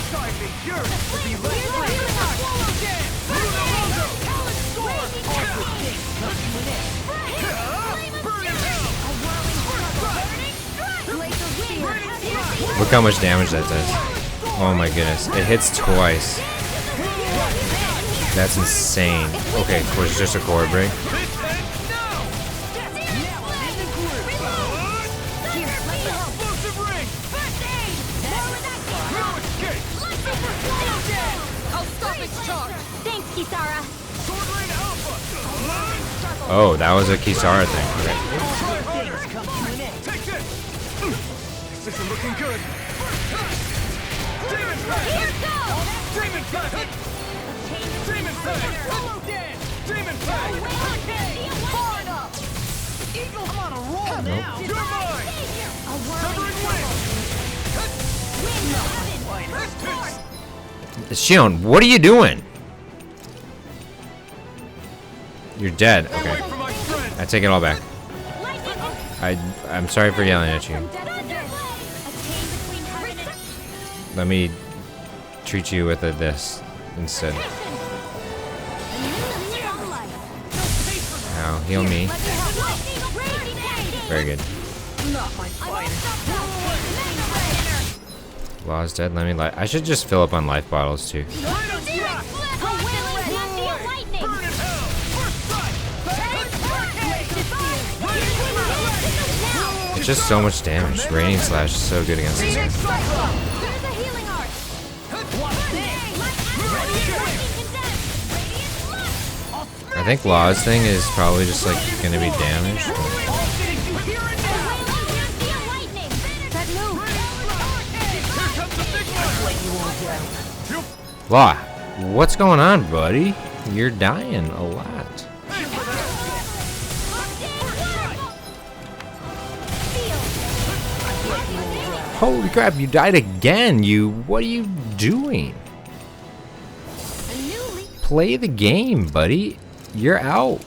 Look how much damage that does. Oh my goodness. It hits twice. That's insane. Okay, of course, it's just a core break. Oh, that was a Kisara thing. This isn't looking good. Demon Pact! Demon Pact! Follow Dan! Demon Pact! Far enough! Eagle, I'm on a roll now! You're mine! Severing Wind! Shion, what are you doing? You're dead. Okay. I take it all back. I'm sorry for yelling at you. Let me treat you with this instead. Ow, heal me. Very good. Law's dead. Let me light. I should just fill up on life bottles too. It's just so much damage. Raining Slash is so good against this guy. I think Law's thing is probably just like gonna be damaged. Law, what's going on, buddy? You're dying a lot. Holy crap, you died again. What are you doing? Play the game, buddy. You're out.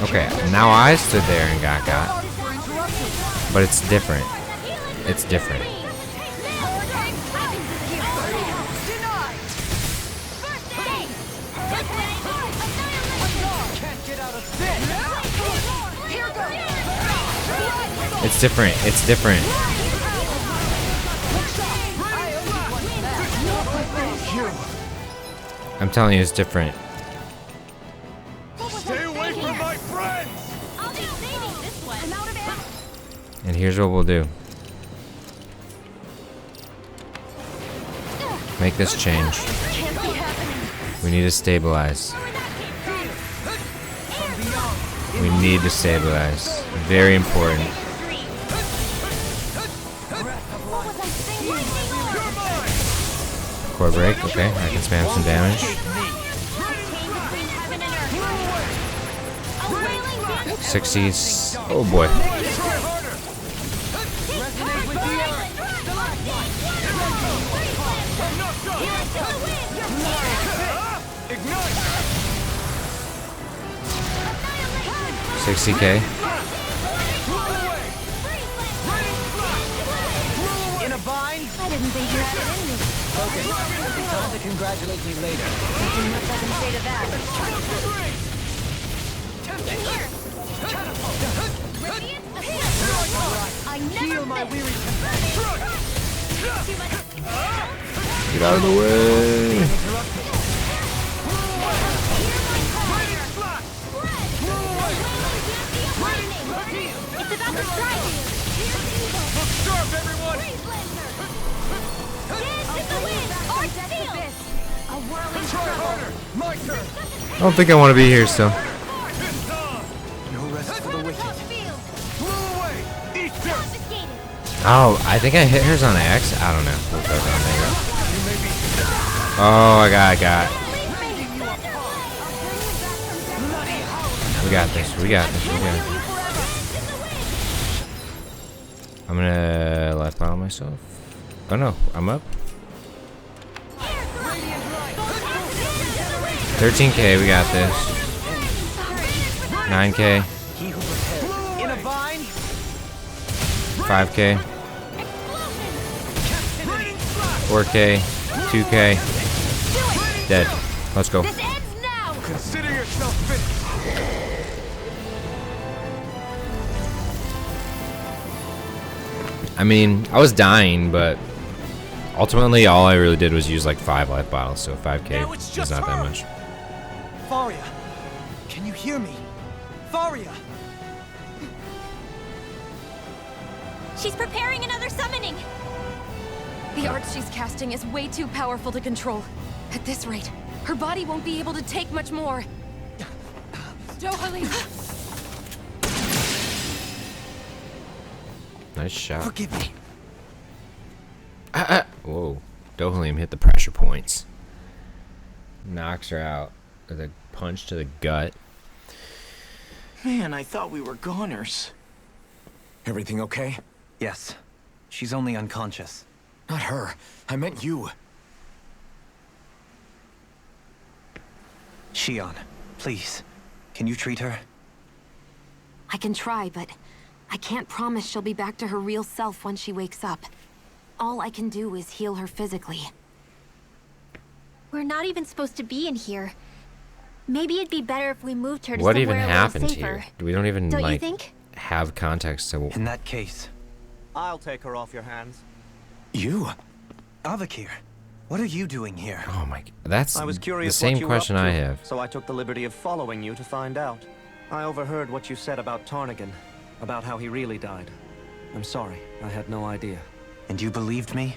Okay, now I stood there and got. But it's different. It's different. It's different. It's different. I'm telling you, it's different. Stay away from my friends! And here's what we'll do. Make this change. We need to stabilize. We need to stabilize. Very important. Core break, okay. I can spam some damage. 60s. Oh boy. $60K. In a bind? I didn't think you had it in you. Okay, time to congratulate me later. Nothing much I can say to that. I never my weary. Get out of the way. It's about to strike you. Look sharp, everyone! Dance in the wind! Or steel! A whirling Try harder! My turn! I don't think I want to be here still. No rest for the wicked. Blew away! Eat dirt! Oh, I think I hit hers on X. I don't know. Oh, I got. We got this. I'm gonna life bottle myself. Oh no, I'm up. 13k, we got this. 9k. 5k. 4k. 2k. Dead. Let's go. Consider yourself finished! I mean, I was dying, but ultimately all I really did was use like 5 life bottles, so 5k is not that much. Faria, can you hear me? Faria! She's preparing another summoning. The art she's casting is way too powerful to control. At this rate, her body won't be able to take much more. Dohalim! Nice shot. Forgive me. Whoa. Dohalim hit the pressure points. Knocks her out with a punch to the gut. Man, I thought we were goners. Everything okay? Yes. She's only unconscious. Not her. I meant you. Shion, please. Can you treat her? I can try, but I can't promise she'll be back to her real self when she wakes up. All I can do is heal her physically. We're not even supposed to be in here. Maybe it'd be better if we moved her to What somewhere even a little happened safer. here? We don't even Don't you like think? have context to. In that case, I'll take her off your hands. You? Avakir, what are you doing here? Oh my! That's I was the curious same what you question were up I to, have. so I took the liberty of following you to find out. I overheard what you said about Tarnigan, about how he really died. I'm sorry, I had no idea. And you believed me?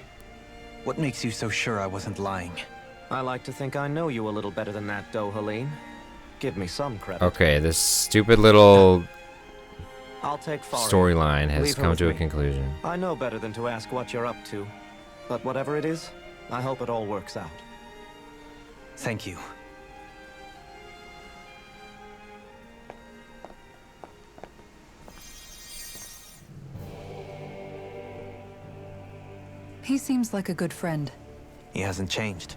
What makes you so sure I wasn't lying? I like to think I know you a little better than that, Dohalim. Give me some credit. Okay, this stupid little I'll take Faria. storyline has Leave her come with to a me. conclusion. I know better than to ask what you're up to. But whatever it is, I hope it all works out. Thank you. He seems like a good friend. He hasn't changed.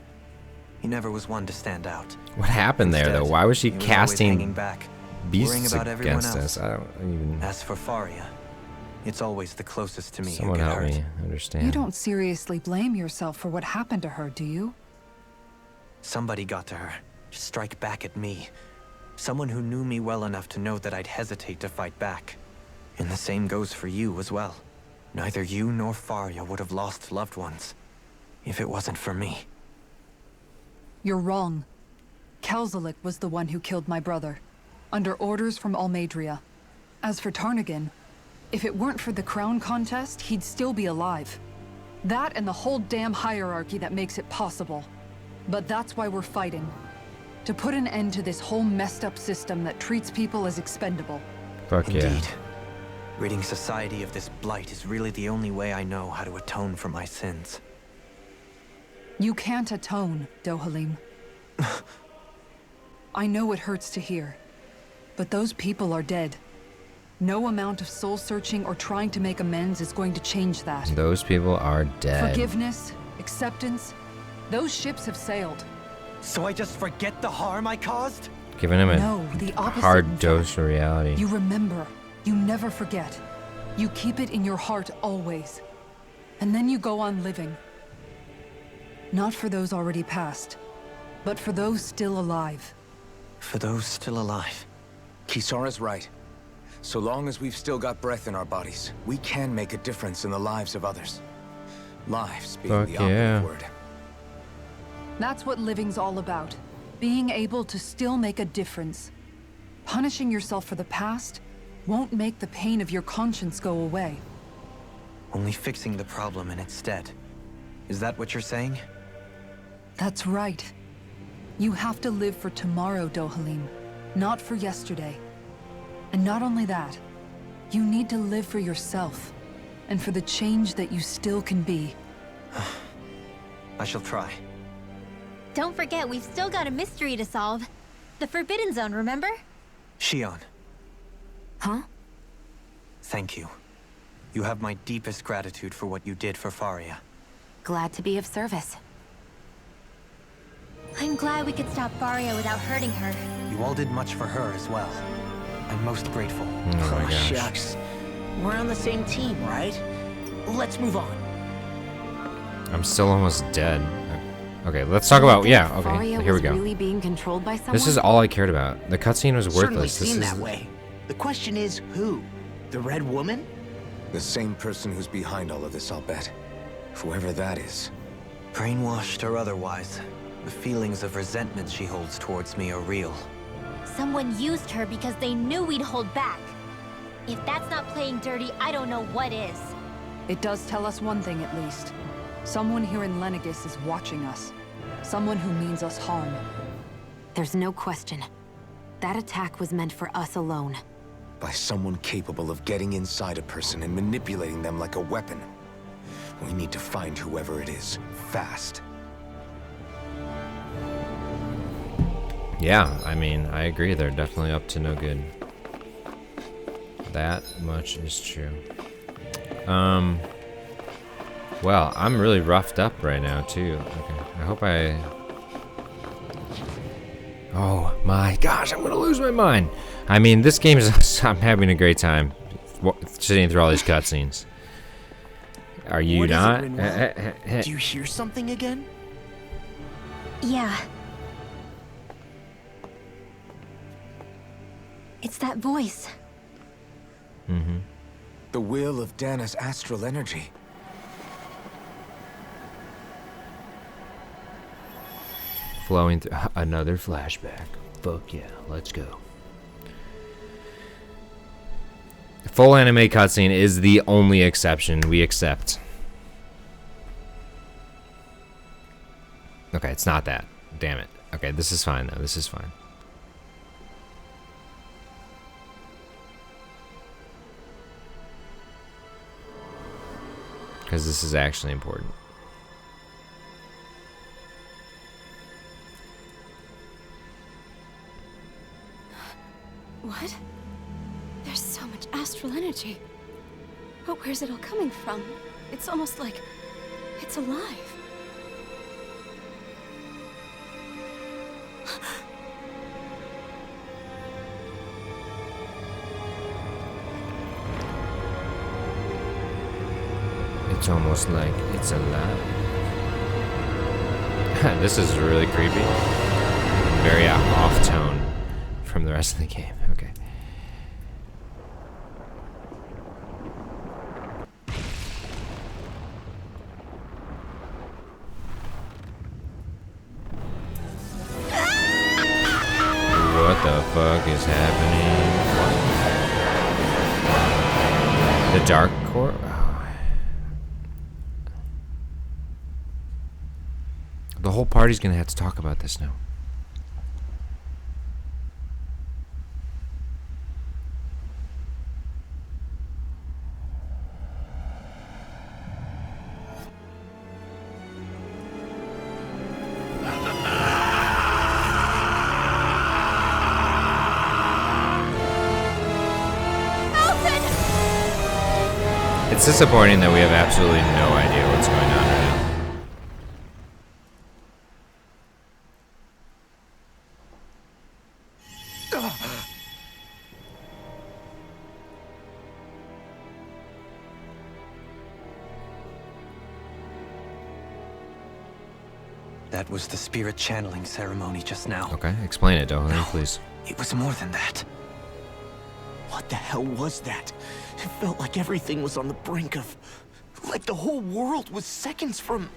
He never was one to stand out. What happened there, though? Instead, Why was she he was always hanging casting back, worrying beasts about everyone against else. us? I don't even. As for Faria, it's always the closest to me Someone who get help hurt. me understand. You don't seriously blame yourself for what happened to her, do you? Somebody got to her, to strike back at me. Someone who knew me well enough to know that I'd hesitate to fight back. And the same goes for you as well. Neither you nor Faria would have lost loved ones if it wasn't for me. You're wrong. Kelzelik was the one who killed my brother, under orders from Almeidria. As for Tarnigan, if it weren't for the crown contest, he'd still be alive. That and the whole damn hierarchy that makes it possible. But that's why we're fighting. To put an end to this whole messed up system that treats people as expendable. Fuck yeah. Indeed. Ridding society of this blight is really the only way I know how to atone for my sins. You can't atone, Dohalim. I know it hurts to hear, but those people are dead. No amount of soul-searching or trying to make amends is going to change that. Those people are dead. Forgiveness, acceptance, those ships have sailed. So I just forget the harm I caused? Giving him a No, the opposite, in hard fact. dose of reality. You remember. You never forget. You keep it in your heart always. And then you go on living. Not for those already passed, but for those still alive. For those still alive. Kisara's right. So long as we've still got breath in our bodies, we can make a difference in the lives of others. Lives being Fuck the operative yeah. word. That's what living's all about. Being able to still make a difference. Punishing yourself for the past won't make the pain of your conscience go away. Only fixing the problem in its stead. Is that what you're saying? That's right. You have to live for tomorrow, Dohalim, not for yesterday. And not only that, you need to live for yourself, and for the change that you still can be. I shall try. Don't forget, we've still got a mystery to solve. The Forbidden Zone, remember? Shion. Huh? Thank you. You have my deepest gratitude for what you did for Faria. Glad to be of service. I'm glad we could stop Faria without hurting her. You all did much for her as well. I'm most grateful. Oh my gosh. Shucks. We're on the same team, right? Let's move on. I'm still almost dead. Okay, let's talk about, yeah, okay, Faria here we was go. really being controlled by someone? This is all I cared about. The cutscene was Certainly worthless. This seemed is that way. The question is, who? The Red Woman? The same person who's behind all of this, I'll bet. Whoever that is. Brainwashed or otherwise, the feelings of resentment she holds towards me are real. Someone used her because they knew we'd hold back. If that's not playing dirty, I don't know what is. It does tell us one thing at least. Someone here in Lenegis is watching us. Someone who means us harm. There's no question. That attack was meant for us alone. By someone capable of getting inside a person and manipulating them like a weapon. We need to find whoever it is, fast. Yeah, I mean, I agree. They're definitely up to no good. That much is true. Well, I'm really roughed up right now, too. Okay, I hope I... Oh my gosh, I'm gonna lose my mind. I mean, this game is... I'm having a great time sitting through all these cutscenes. Are you What is it, not? Rinwell? Do you hear something again? Yeah. It's that voice. Mm-hmm. The will of Dana's astral energy. Flowing through another flashback. Fuck yeah, let's go. Full anime cutscene is the only exception we accept. Okay, it's not that. Damn it. Okay, this is fine though. This is fine. Because this is actually important. What? There's so much astral energy. But where's it all coming from? It's almost like it's alive. It's almost like it's alive. This is really creepy. Very off tone from the rest of the game. Okay. What the fuck is happening? What? The Dark Core? The whole party's gonna have to talk about this now. It's disappointing that we have absolutely no idea what's going on right now. That was the spirit channeling ceremony just now. Okay, explain it, Dohalim, please. It was more than that. What the hell was that? It felt like everything was on the brink of... like the whole world was seconds from...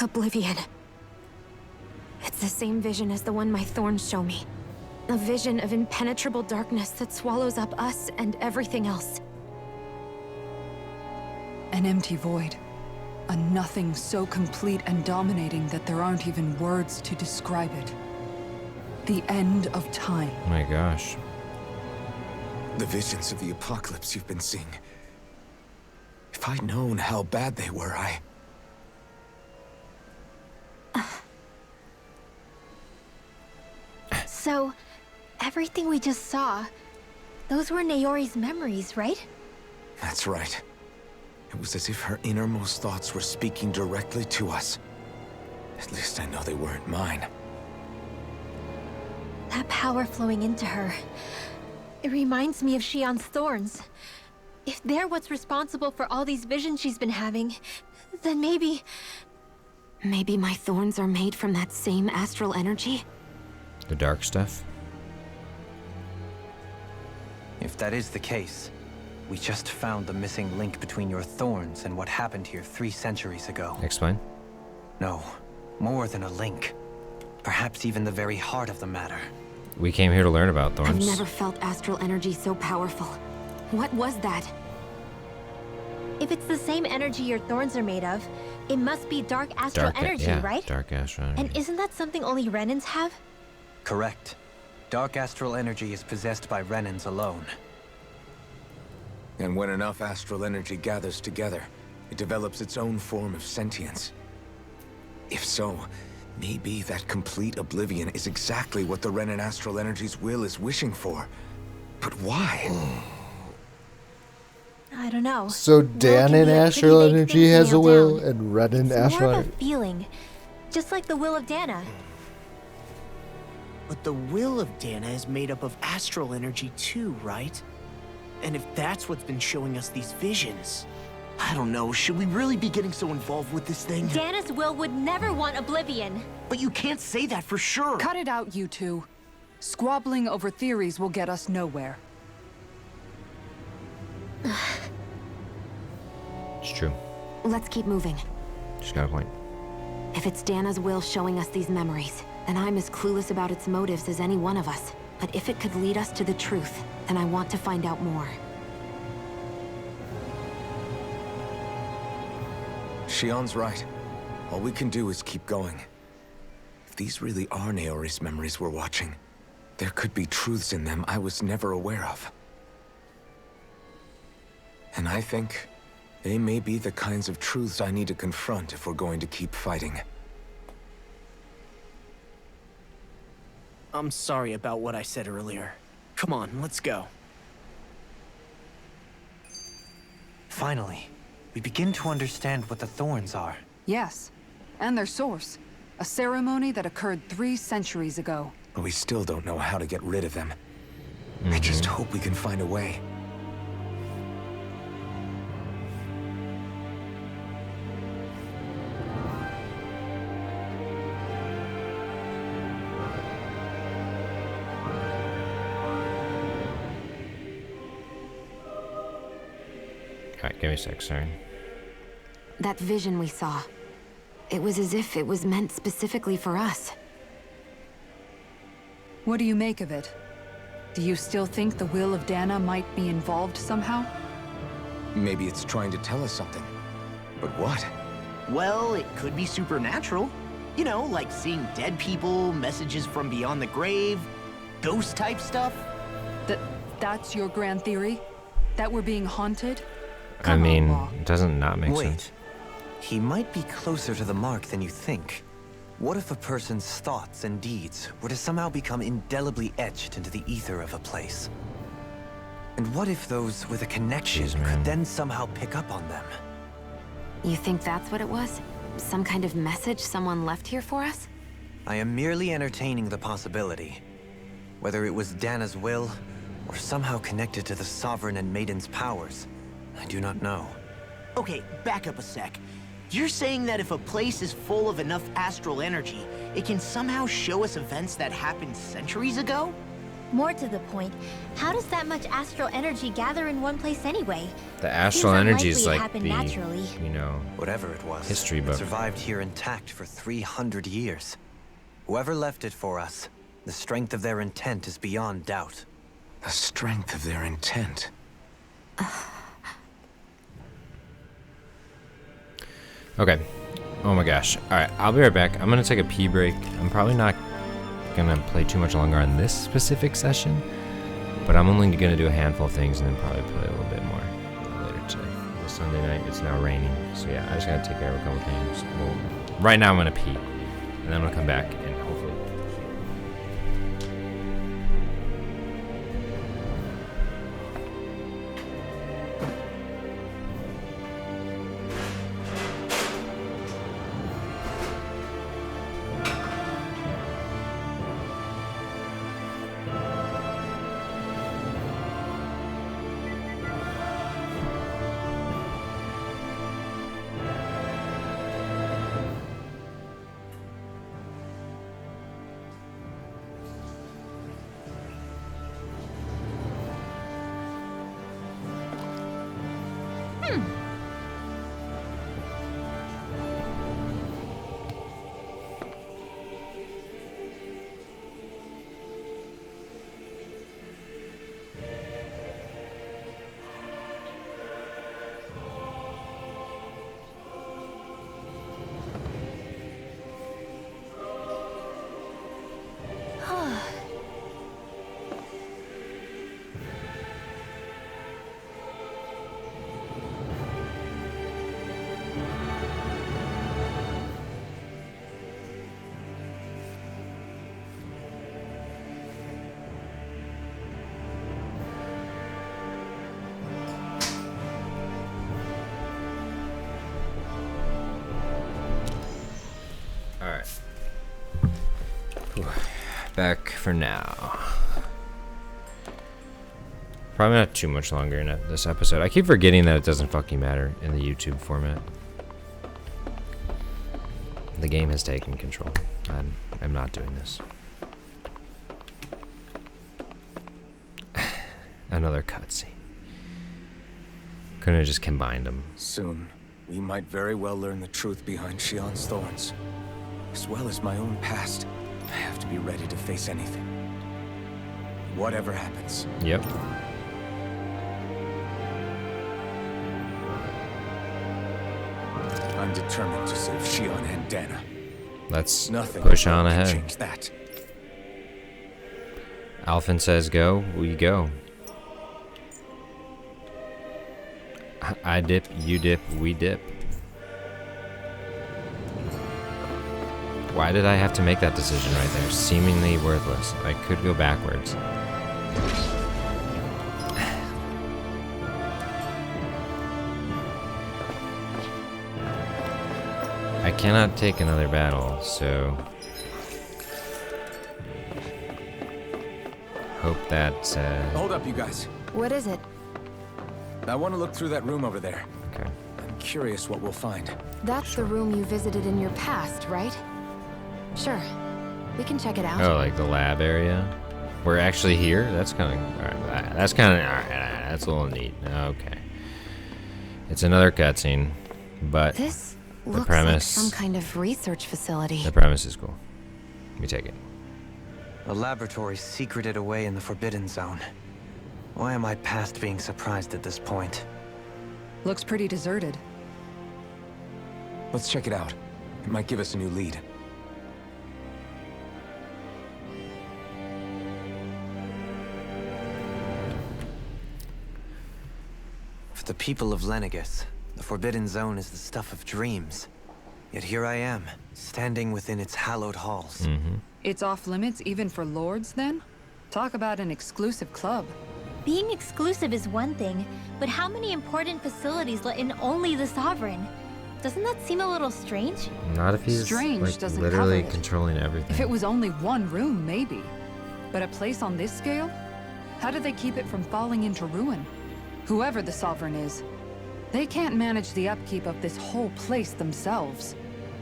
Oblivion. It's the same vision as the one my thorns show me. A vision of impenetrable darkness that swallows up us and everything else. An empty void. A nothing so complete and dominating that there aren't even words to describe it. The end of time. Oh my gosh. The visions of the apocalypse you've been seeing. If I'd known how bad they were, So, everything we just saw, those were Naori's memories, right? That's right. It was as if her innermost thoughts were speaking directly to us. At least I know they weren't mine. That power flowing into her. It reminds me of Shion's thorns. If they're what's responsible for all these visions she's been having, then maybe... Maybe my thorns are made from that same astral energy? The dark stuff? If that is the case, we just found the missing link between your thorns and what happened here 3 centuries ago. Explain. No, more than a link. Perhaps even the very heart of the matter. We came here to learn about thorns. I've never felt astral energy so powerful. What was that? If it's the same energy your thorns are made of, it must be dark astral energy, yeah, right? Dark astral energy. And isn't that something only Renans have? Correct. Dark astral energy is possessed by Renans alone. And when enough astral energy gathers together, it develops its own form of sentience. If so, maybe that complete oblivion is exactly what the Renan astral energy's will is wishing for. But why? I don't know. So Danon astral energy has a will, and Renan It's astral more of energy. a feeling, just like the will of Dana. But the will of Dana is made up of astral energy too, right? And if that's what's been showing us these visions, I don't know, should we really be getting so involved with this thing? Dana's will would never want oblivion. But you can't say that for sure. Cut it out, you two. Squabbling over theories will get us nowhere. It's true. Let's keep moving. Just got a point. If it's Dana's will showing us these memories, then I'm as clueless about its motives as any one of us. But if it could lead us to the truth, then I want to find out more. Shion's right. All we can do is keep going. If these really are Naori's memories we're watching, there could be truths in them I was never aware of. And I think they may be the kinds of truths I need to confront if we're going to keep fighting. I'm sorry about what I said earlier. Come on, let's go. Finally, we begin to understand what the thorns are. Yes, and their source. A ceremony that occurred 3 centuries ago. But we still don't know how to get rid of them. I just hope we can find a way. Alright, give me a sec, sorry. That vision we saw. It was as if it was meant specifically for us. What do you make of it? Do you still think the will of Dana might be involved somehow? Maybe it's trying to tell us something. But what? Well, it could be supernatural. You know, like seeing dead people, messages from beyond the grave, ghost-type stuff. That's your grand theory? That we're being haunted? I mean, it doesn't not make sense. He might be closer to the mark than you think. What if a person's thoughts and deeds were to somehow become indelibly etched into the ether of a place? And what if those with a connection could then somehow pick up on them? You think that's what it was? Some kind of message someone left here for us? I am merely entertaining the possibility. Whether it was Dana's will, or somehow connected to the Sovereign and Maiden's powers, I do not know. Okay, back up a sec. You're saying that if a place is full of enough astral energy, it can somehow show us events that happened centuries ago? More to the point, how does that much astral energy gather in one place anyway? The astral energy is like happen the, naturally. you know, whatever it was, history it book. survived here intact for 300 years. Whoever left it for us, the strength of their intent is beyond doubt. The strength of their intent. Okay. Oh my gosh. Alright, I'll be right back. I'm gonna take a pee break. I'm probably not gonna play too much longer on this specific session, but I'm only gonna do a handful of things and then probably play a little bit more later today. It's Sunday night, it's now raining, so yeah, I just gotta take care of a couple things. Well, right now I'm gonna pee, and then I'm gonna come back and hopefully... Back for now. Probably not too much longer in this episode. I keep forgetting that it doesn't fucking matter in the YouTube format. The game has taken control. I'm not doing this. Another cutscene. Couldn't have just combined them. Soon, we might very well learn the truth behind Shionne's thorns, as well as my own past. I have to be ready to face anything. Whatever happens. Yep. I'm determined to save Shionne and Dana. Let's Nothing push on can ahead. Change that. Alphen says go, we go. I dip, you dip, we dip. Why did I have to make that decision right there? Seemingly worthless. I could go backwards. I cannot take another battle, so... Hope that, Hold up, you guys. What is it? I want to look through that room over there. Okay. I'm curious what we'll find. That's the room you visited in your past, right? Sure. We can check it out. Oh, like the lab area? We're actually here? That's kind of... Alright, that's kind of... Alright, that's a little neat. Okay. It's another cutscene, but This the looks premise... like some kind of research facility. The premise is cool. Let me take it. A laboratory secreted away in the Forbidden Zone. Why am I past being surprised at this point? Looks pretty deserted. Let's check it out. It might give us a new lead. For the people of Lenegis, the Forbidden Zone is the stuff of dreams. Yet here I am, standing within its hallowed halls. It's off limits even for lords, then? Talk about an exclusive club. Being exclusive is one thing, but how many important facilities let in only the Sovereign? Doesn't that seem a little strange? Not if he's Strange like, doesn't literally cover it. controlling everything. If it was only one room, maybe. But a place on this scale? How do they keep it from falling into ruin? Whoever the Sovereign is, they can't manage the upkeep of this whole place themselves.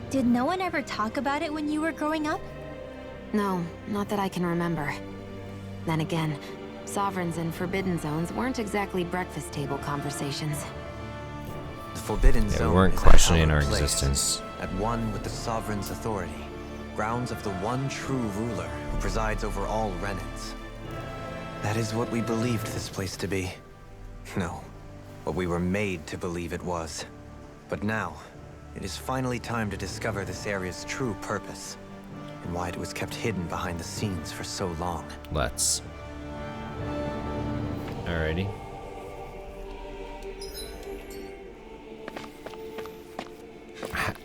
Did no one ever talk about it when you were growing up? No, not that I can remember. Then again, Sovereigns and Forbidden Zones weren't exactly breakfast table conversations. The Forbidden Yeah, we Zone weren't is a questioning hallowed our place, existence. at one with the Sovereign's authority, grounds of the one true ruler who presides over all Renans. That is what we believed this place to be. No, what we were made to believe it was. But now, it is finally time to discover this area's true purpose, and why it was kept hidden behind the scenes for so long. Let's. Alrighty.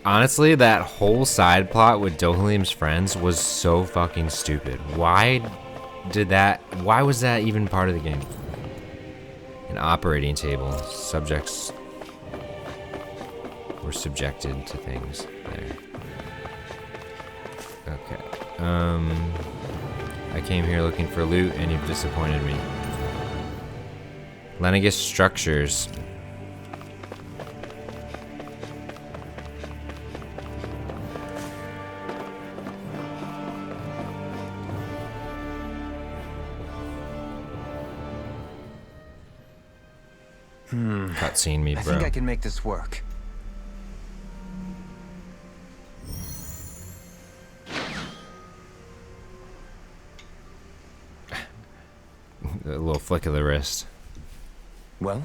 Honestly, that whole side plot with Dohalim's friends was so fucking stupid. Why was that even part of the game? An operating table. Subjects were subjected to things there. Okay. I came here looking for loot and you've disappointed me. Lenegis structures. Cutscene me, bro. I think I can make this work. A little flick of the wrist. Well,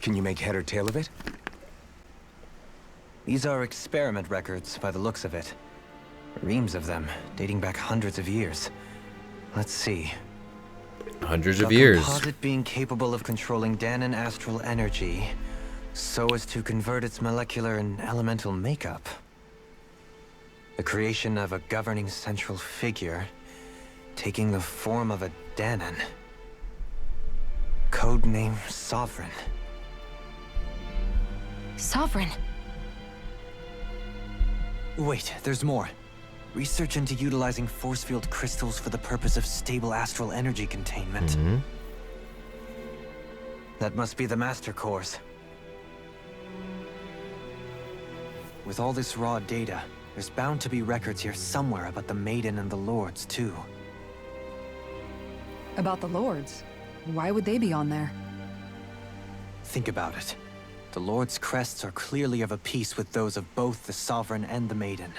can you make head or tail of it? These are experiment records by the looks of it. Reams of them, dating back hundreds of years. Let's see. Hundreds of years. A composite being capable of controlling Dahnan astral energy so as to convert its molecular and elemental makeup. The creation of a governing central figure taking the form of a Dahnan. Codename Sovereign. Sovereign? Wait, there's more. Research into utilizing force field crystals for the purpose of stable astral energy containment. Mm-hmm. That must be the master cores. With all this raw data, there's bound to be records here somewhere about the Maiden and the Lords, too. About the Lords? Why would they be on there? Think about it. The Lord's crests are clearly of a piece with those of both the Sovereign and the Maiden.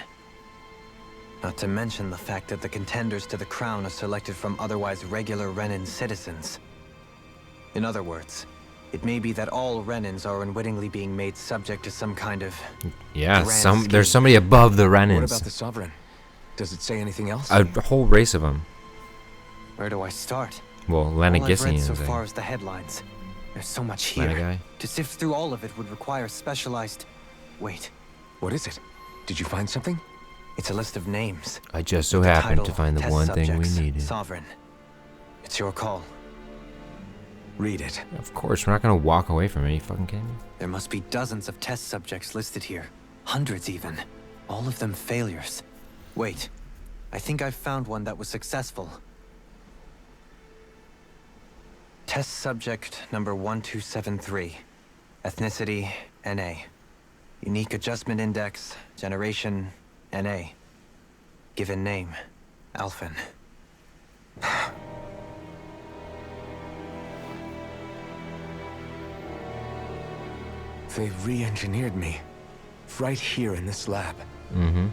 Not to mention the fact that the contenders to the crown are selected from otherwise regular Renan citizens. In other words, it may be that all Renans are unwittingly being made subject to some kind of... Yeah, there's somebody above the Renans. What about the Sovereign? Does it say anything else? A whole race of them. Where do I start? Well, All I've read Lenegisians. so far is the headlines. There's so much here. Lenegai? To sift through all of it would require specialized... Wait. What is it? Did you find something? It's a list of names. I just so The happened title, to find the Test one thing we Subjects, needed. Sovereign. It's your call. Read it. Of course, we're not gonna walk away from it. You fucking kidding me? There must be dozens of test subjects listed here. Hundreds even. All of them failures. Wait. I think I've found one that was successful. Test subject number 1273. Ethnicity, NA. Unique adjustment index, generation, NA. Given name, Alphen. They re-engineered me. Right here in this lab. Mm-hmm.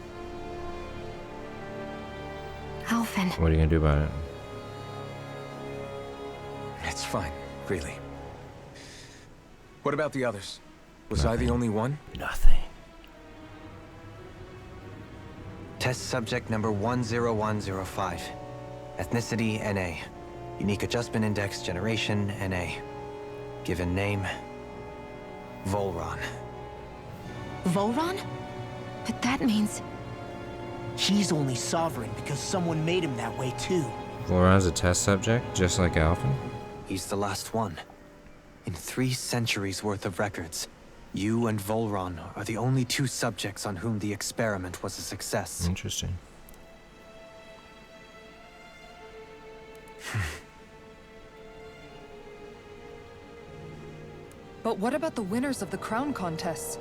Alphen. What are you gonna do about it? It's fine, really. What about the others? Was I the only one? Nothing. Test subject number 10105. Ethnicity, NA. Unique adjustment index, generation, NA. Given name, Volron. Volron? But that means... He's only Sovereign because someone made him that way too. Volron's a test subject, just like Alphen? He's the last one. In 3 centuries worth of records, you and Volron are the only 2 subjects on whom the experiment was a success. Interesting. But what about the winners of the crown contests?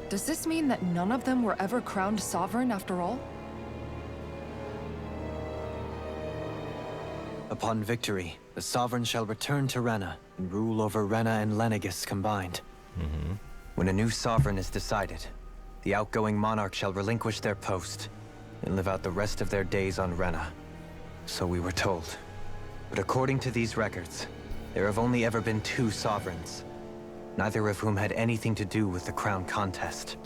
Does this mean that none of them were ever crowned sovereign after all? Upon victory, the Sovereign shall return to Rena and rule over Rena and Lenegis combined. Mm-hmm. When a new Sovereign is decided, the outgoing monarch shall relinquish their post and live out the rest of their days on Rena. So we were told. But according to these records, there have only ever been 2 Sovereigns, neither of whom had anything to do with the crown contest.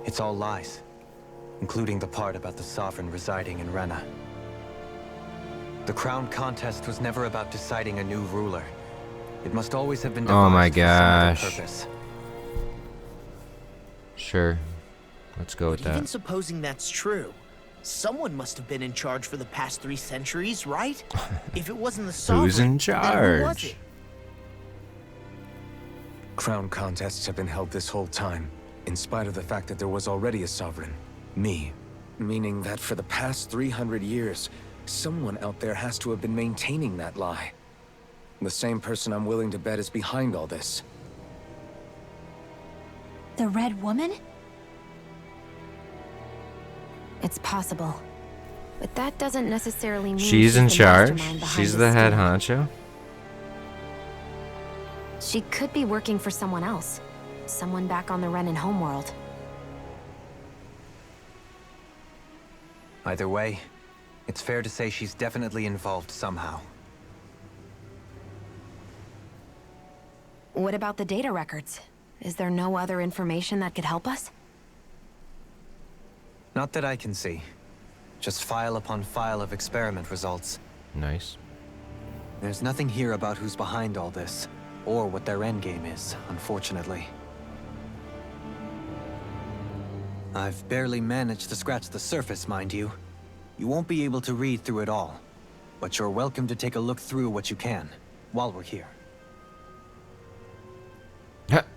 It's all lies, including the part about the Sovereign residing in Rena. The crown contest was never about deciding a new ruler. It must always have been devised Oh my for some other gosh. purpose. Sure. Let's go with Even that. supposing that's true, someone must have been in charge for the past 3 centuries, right? If it wasn't the Sovereign, Who's in then who was charge? it? Crown contests have been held this whole time, in spite of the fact that there was already a Sovereign. Me. Meaning that for the past 300 years, someone out there has to have been maintaining that lie. The same person I'm willing to bet is behind all this. The Red Woman? It's possible. But that doesn't necessarily mean She's in the charge. mastermind behind She's this the head scheme. honcho. She could be working for someone else. Someone back on the Renan homeworld. Either way, it's fair to say she's definitely involved somehow. What about the data records? Is there no other information that could help us? Not that I can see. Just file upon file of experiment results. Nice. There's nothing here about who's behind all this, or what their endgame is, unfortunately. I've barely managed to scratch the surface, mind you. You won't be able to read through it all, but you're welcome to take a look through what you can, while we're here.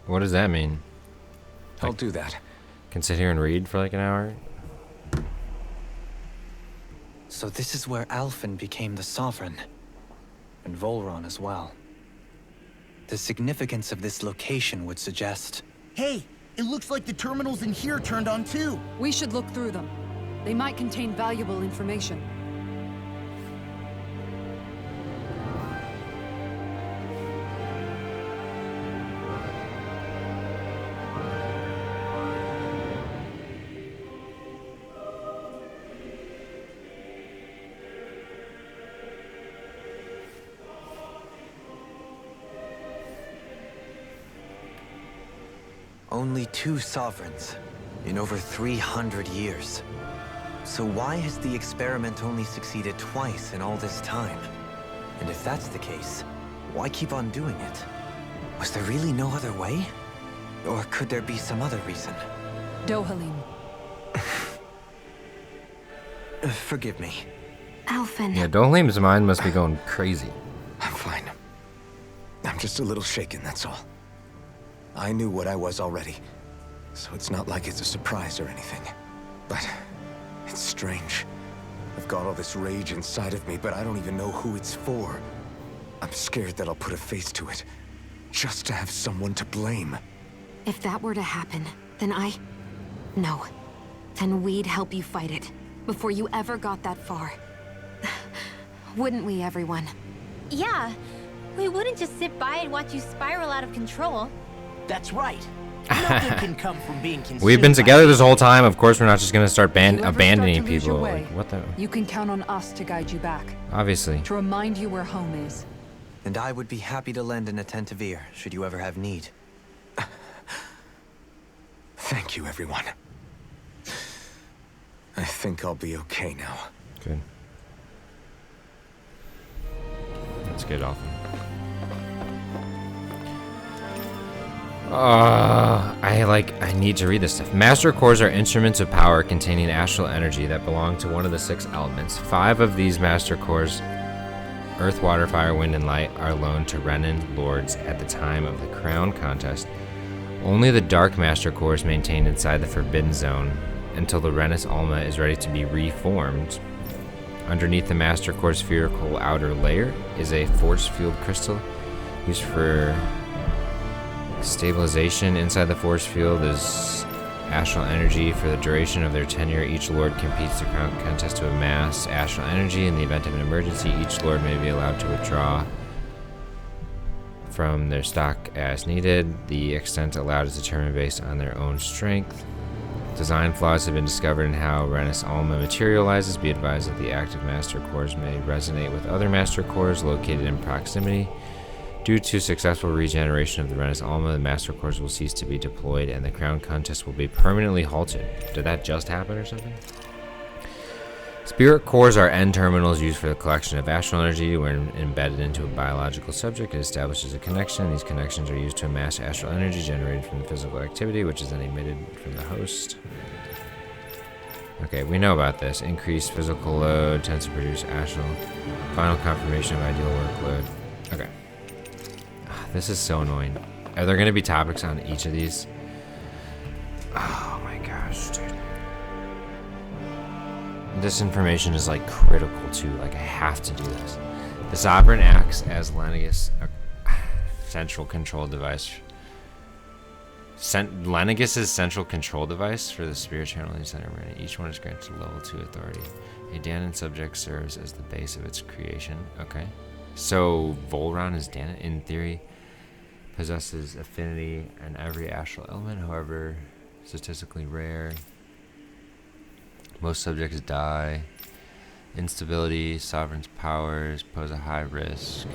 What does that mean? I'll do that. Can sit here and read for like an hour? So this is where Alphen became the Sovereign, and Volron as well. The significance of this location would suggest... Hey, it looks like the terminals in here turned on too. We should look through them. They might contain valuable information. Only 2 sovereigns in over 300 years. So why has the experiment only succeeded twice in all this time? And if that's the case, why keep on doing it? Was there really no other way? Or could there be some other reason? Dohalim. Forgive me. Alphen. Yeah, Dohalim's mind must be going crazy. I'm fine. I'm just a little shaken, that's all. I knew what I was already, so it's not like it's a surprise or anything. But it's strange. I've got all this rage inside of me, but I don't even know who it's for. I'm scared that I'll put a face to it, just to have someone to blame. If that were to happen, then No. Then we'd help you fight it, before you ever got that far. Wouldn't we, everyone? Yeah. We wouldn't just sit by and watch you spiral out of control. That's right. Nothing can come from being consumed. We've been together this whole time. Of course, we're not just gonna start If you ever start abandoning to lose your people. way, Like, what the? You can count on us to guide you back. Obviously. To remind you where home is. And I would be happy to lend an attentive ear, should you ever have need. Thank you, everyone. I think I'll be okay now. Good. Let's get off. I need to read this stuff. Master cores are instruments of power containing astral energy that belong to one of the 6 elements. 5 of these master cores, earth, water, fire, wind, and light, are loaned to Renan lords at the time of the crown contest. Only the dark master core is maintained inside the Forbidden Zone until the Renis Alma is ready to be reformed. Underneath the master core's spherical outer layer is a force field crystal used for stabilization. Inside the force field is astral energy. For the duration of their tenure, each lord competes the crown contest to amass astral energy. In the event of an emergency, each lord may be allowed to withdraw from their stock as needed. The extent allowed is determined based on their own strength. Design flaws have been discovered in how Renis Alma materializes. Be advised that the active master cores may resonate with other master cores located in proximity. Due to successful regeneration of the Renus Alma, the Master Cores will cease to be deployed and the Crown Contest will be permanently halted. Did that just happen or something? Spirit cores are end terminals used for the collection of astral energy. When embedded into a biological subject, it establishes a connection. These connections are used to amass astral energy generated from the physical activity, which is then emitted from the host. Okay, we know about this. Increased physical load tends to produce astral. Final confirmation of ideal workload. Okay. This is so annoying. Are there going to be topics on each of these? Oh my gosh, dude. This information is like critical too. Like I have to do this. The Sovereign acts as Lenegis' central control device. Lenegis' central control device for the Spirit Channeling Center. Each one is granted level 2 authority. A Dahnan subject serves as the base of its creation. Okay. So Volron is Dahnan, in theory, possesses affinity in every astral element, however, statistically rare. Most subjects die. Instability, Sovereign's powers pose a high risk.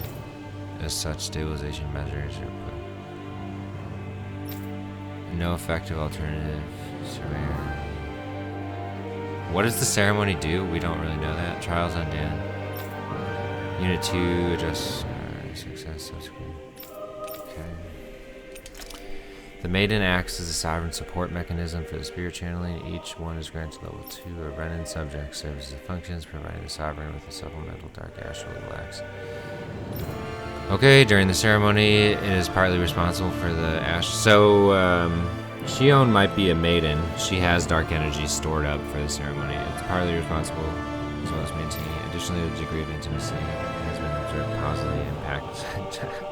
As such, stabilization measures are put. No effective alternative. Surveyor. What does the ceremony do? We don't really know that. Trials on Dan. Unit 2 adjusts success subsequent. Okay. The Maiden acts as a sovereign support mechanism for the spirit channeling. Each one is granted level 2. A Renan subject serves as functions, providing the sovereign with a supplemental dark astral relax. Okay, during the ceremony, it is partly responsible for the ash. So, Shion might be a maiden. She has dark energy stored up for the ceremony. It's partly responsible as well as maintaining. Additionally, the degree of intimacy has been observed positively impact.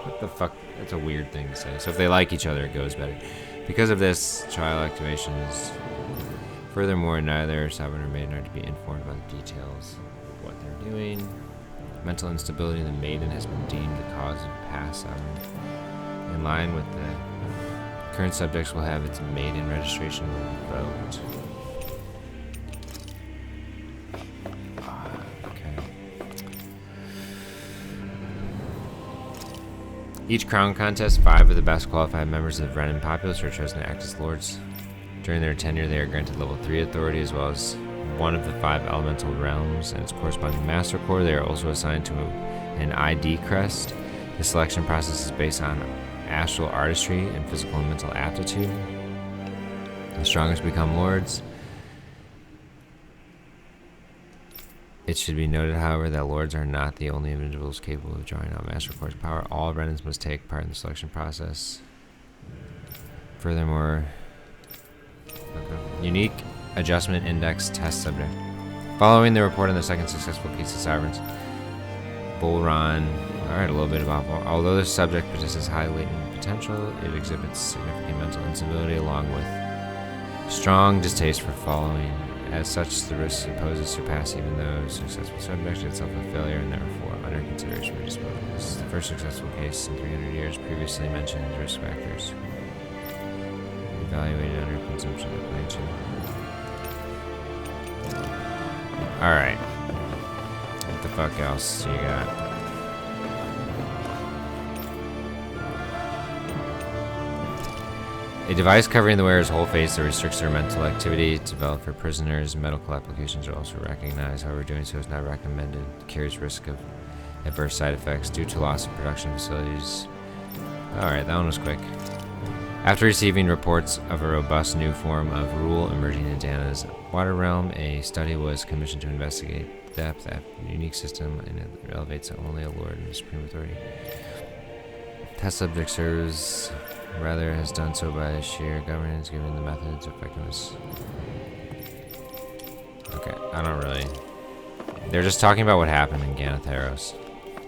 What the fuck? That's a weird thing to say. So if they like each other, it goes better. Because of this, trial activations. Furthermore, neither sovereign or maiden are to be informed about the details of what they're doing. Mental instability in the maiden has been deemed the cause of past sovereign. In line with the current subjects will have its maiden registration revoked. Each crown contest, 5 of the best qualified members of the Renan populace are chosen to act as lords. During their tenure, they are granted level 3 authority as well as one of the 5 elemental realms and its corresponding master core. They are also assigned to an ID crest. The selection process is based on astral artistry and physical and mental aptitude. The strongest become lords. It should be noted, however, that lords are not the only individuals capable of drawing out Master Core's power. All Renans must take part in the selection process. Furthermore, unique adjustment index test subject. Following the report on the second successful case of Sovereigns, Volron. Alright, a little bit about Volron. Although the subject possesses high latent potential, it exhibits significant mental instability along with strong distaste for following. As such, the risks it poses surpass even though successful subject itself a failure and therefore under consideration for disposal. This is the first successful case in 300 years. Previously mentioned risk factors evaluated under consumption of plan 2. Alright. What the fuck else do you got? A device covering the wearer's whole face that restricts their mental activity developed for prisoners. Medical applications are also recognized. However, doing so is not recommended. It carries risk of adverse side effects due to loss of production facilities. Alright, that one was quick. After receiving reports of a robust new form of rule emerging in Dahna's water realm, a study was commissioned to investigate the depth of the unique system, and it elevates only a lord and supreme authority. Test subject serves rather has done so by sheer governance, given the method's effectiveness. Okay, I don't really. They're just talking about what happened in Ganatheros.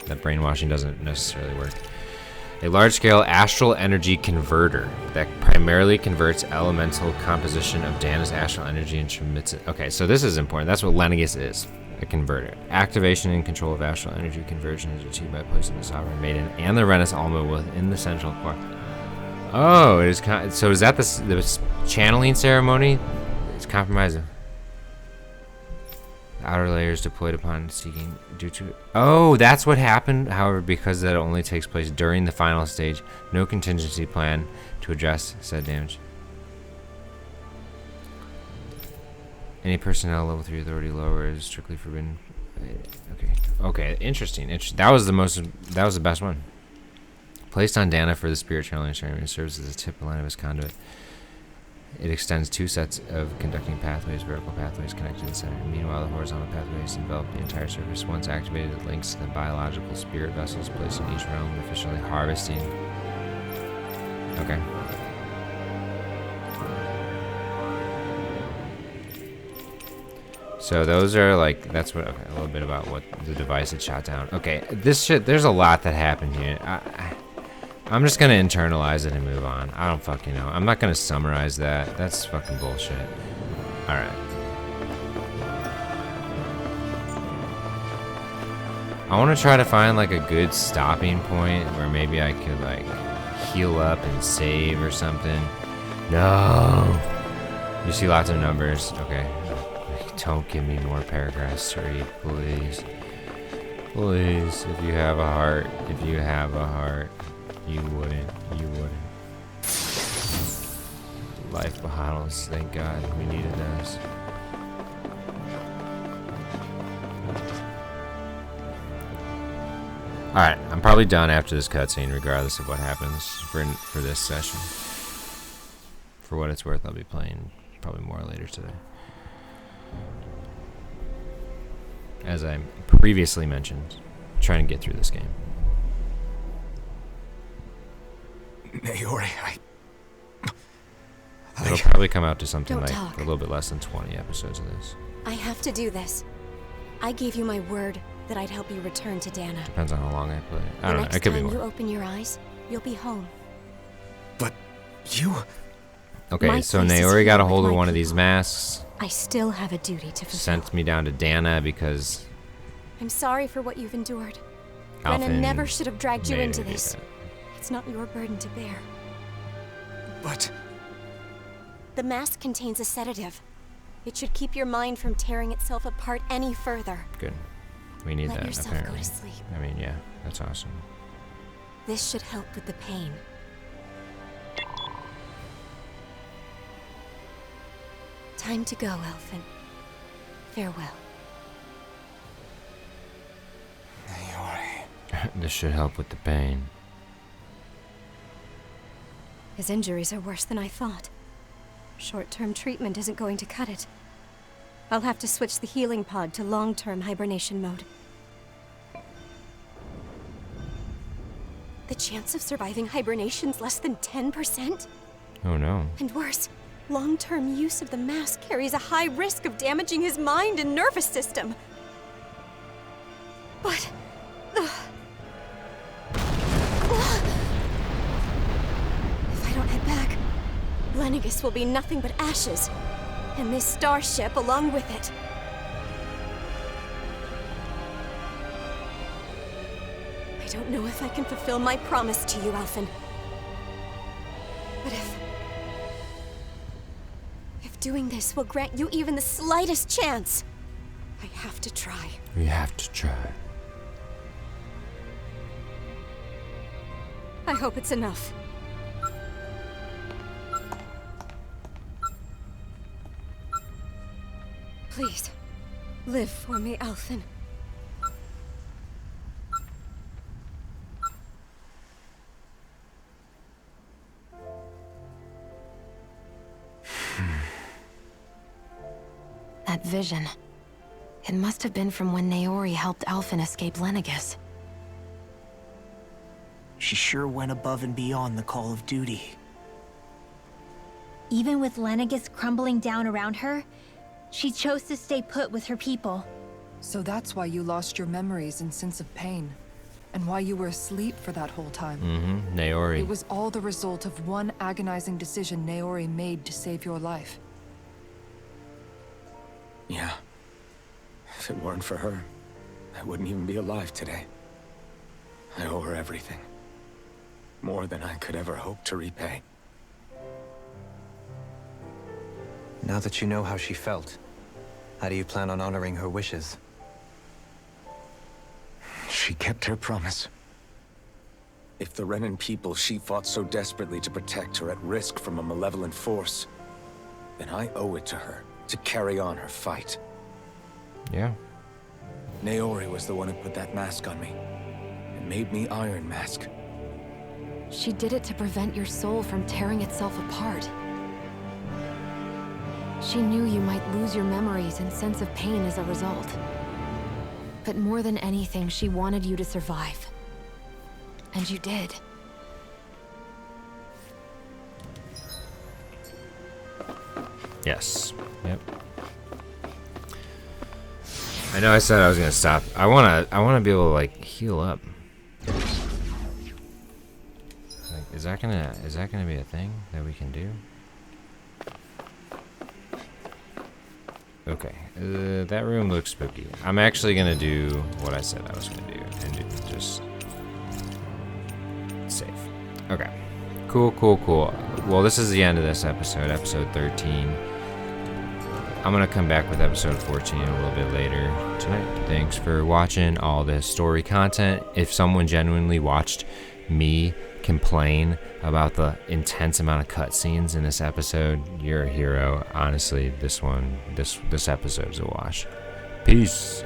That brainwashing doesn't necessarily work. A large-scale astral energy converter that primarily converts elemental composition of Dahna's astral energy and transmits it. Okay, so this is important. That's what Lenegis is. A converter. Activation and control of astral energy conversion is achieved by placing the Sovereign Maiden and the Renus Alma within the central core. Oh, it is. So is that the channeling ceremony? It's compromising. The outer layers deployed upon seeking due to... Oh, that's what happened. However, because that only takes place during the final stage, no contingency plan to address said damage. Any personnel level 3 authority lower is strictly forbidden. Okay, interesting. That was the best one. Placed on Dana for the spirit channeling ceremony, serves as a tip line of his conduit. It extends 2 sets of conducting pathways, vertical pathways connected to the center. Meanwhile, the horizontal pathways envelop the entire surface. Once activated, it links to the biological spirit vessels placed in each realm, efficiently harvesting. Okay. So those are like, that's what, okay, a little bit about what the device had shot down. Okay, this shit, there's a lot that happened here. I'm just gonna internalize it and move on. I don't fucking know. I'm not gonna summarize that. That's fucking bullshit. Alright. I wanna try to find like a good stopping point where maybe I could like heal up and save or something. No! You see lots of numbers. Okay. Don't give me more paragraphs to read, please. Please, if you have a heart, you wouldn't. Life bottles, thank God, we needed those. Alright, I'm probably done after this cutscene, regardless of what happens for this session. For what it's worth, I'll be playing probably more later today. As I previously mentioned, trying to get through this game. Naori, It'll probably come out to something Don't like talk. a little bit less than 20 episodes of this. I have to do this. I gave you my word that I'd help you return to Dana. Depends on how long I play. I The don't know. next It could be time you more. open your eyes, you'll be home. But you... Okay, My so place is Naori here got a with hold of my one of these masks, I still have a duty to fulfill. sent me down to Dana because I'm sorry for what you've endured. Alphen Brennan never should have dragged you made into her do this. that. It's not your burden to bear. But... The mask contains a sedative. It should keep your mind from tearing itself apart any further. Good. We need Let that, yourself apparently. go to sleep. I mean, yeah, that's awesome. This should help with the pain. Time to go, Elfin. Farewell. This should help with the pain. His injuries are worse than I thought. Short-term treatment isn't going to cut it. I'll have to switch the healing pod to long-term hibernation mode. The chance of surviving hibernation's less than 10%? Oh no. And worse, long-term use of the mask carries a high risk of damaging his mind and nervous system. But... if I don't head back, Lenegis will be nothing but ashes. And this starship along with it. I don't know if I can fulfill my promise to you, Alphen. But if doing this will grant you even the slightest chance, I have to try. We have to try. I hope it's enough. Please, live for me, Alphen. That vision. It must have been from when Naori helped Alphen escape Lenegis. She sure went above and beyond the call of duty. Even with Lenegis crumbling down around her, she chose to stay put with her people. So that's why you lost your memories and sense of pain. And why you were asleep for that whole time. Mm-hmm. Naori. It was all the result of one agonizing decision Naori made to save your life. Yeah. If it weren't for her, I wouldn't even be alive today. I owe her everything. More than I could ever hope to repay. Now that you know how she felt, How do you plan on honoring her wishes? She kept her promise. If the Renan people she fought so desperately to protect are at risk from a malevolent force, then I owe it to her to carry on her fight. Yeah. Naori was the one who put that mask on me, and made me Iron Mask. She did it to prevent your soul from tearing itself apart. She knew you might lose your memories and sense of pain as a result. But more than anything, she wanted you to survive. And you did. Yes. Yep. I know I said I was gonna stop. I wanna be able to like heal up. Like, is that gonna be a thing that we can do? Okay, that room looks spooky. I'm actually gonna do what I said I was gonna do and just save. Okay, cool. Well, this is the end of this episode, episode 13. I'm gonna come back with episode 14 a little bit later tonight. Thanks for watching all this story content. If someone genuinely watched me complain about the intense amount of cutscenes in this episode, you're a hero. Honestly, this episode's a wash. Peace.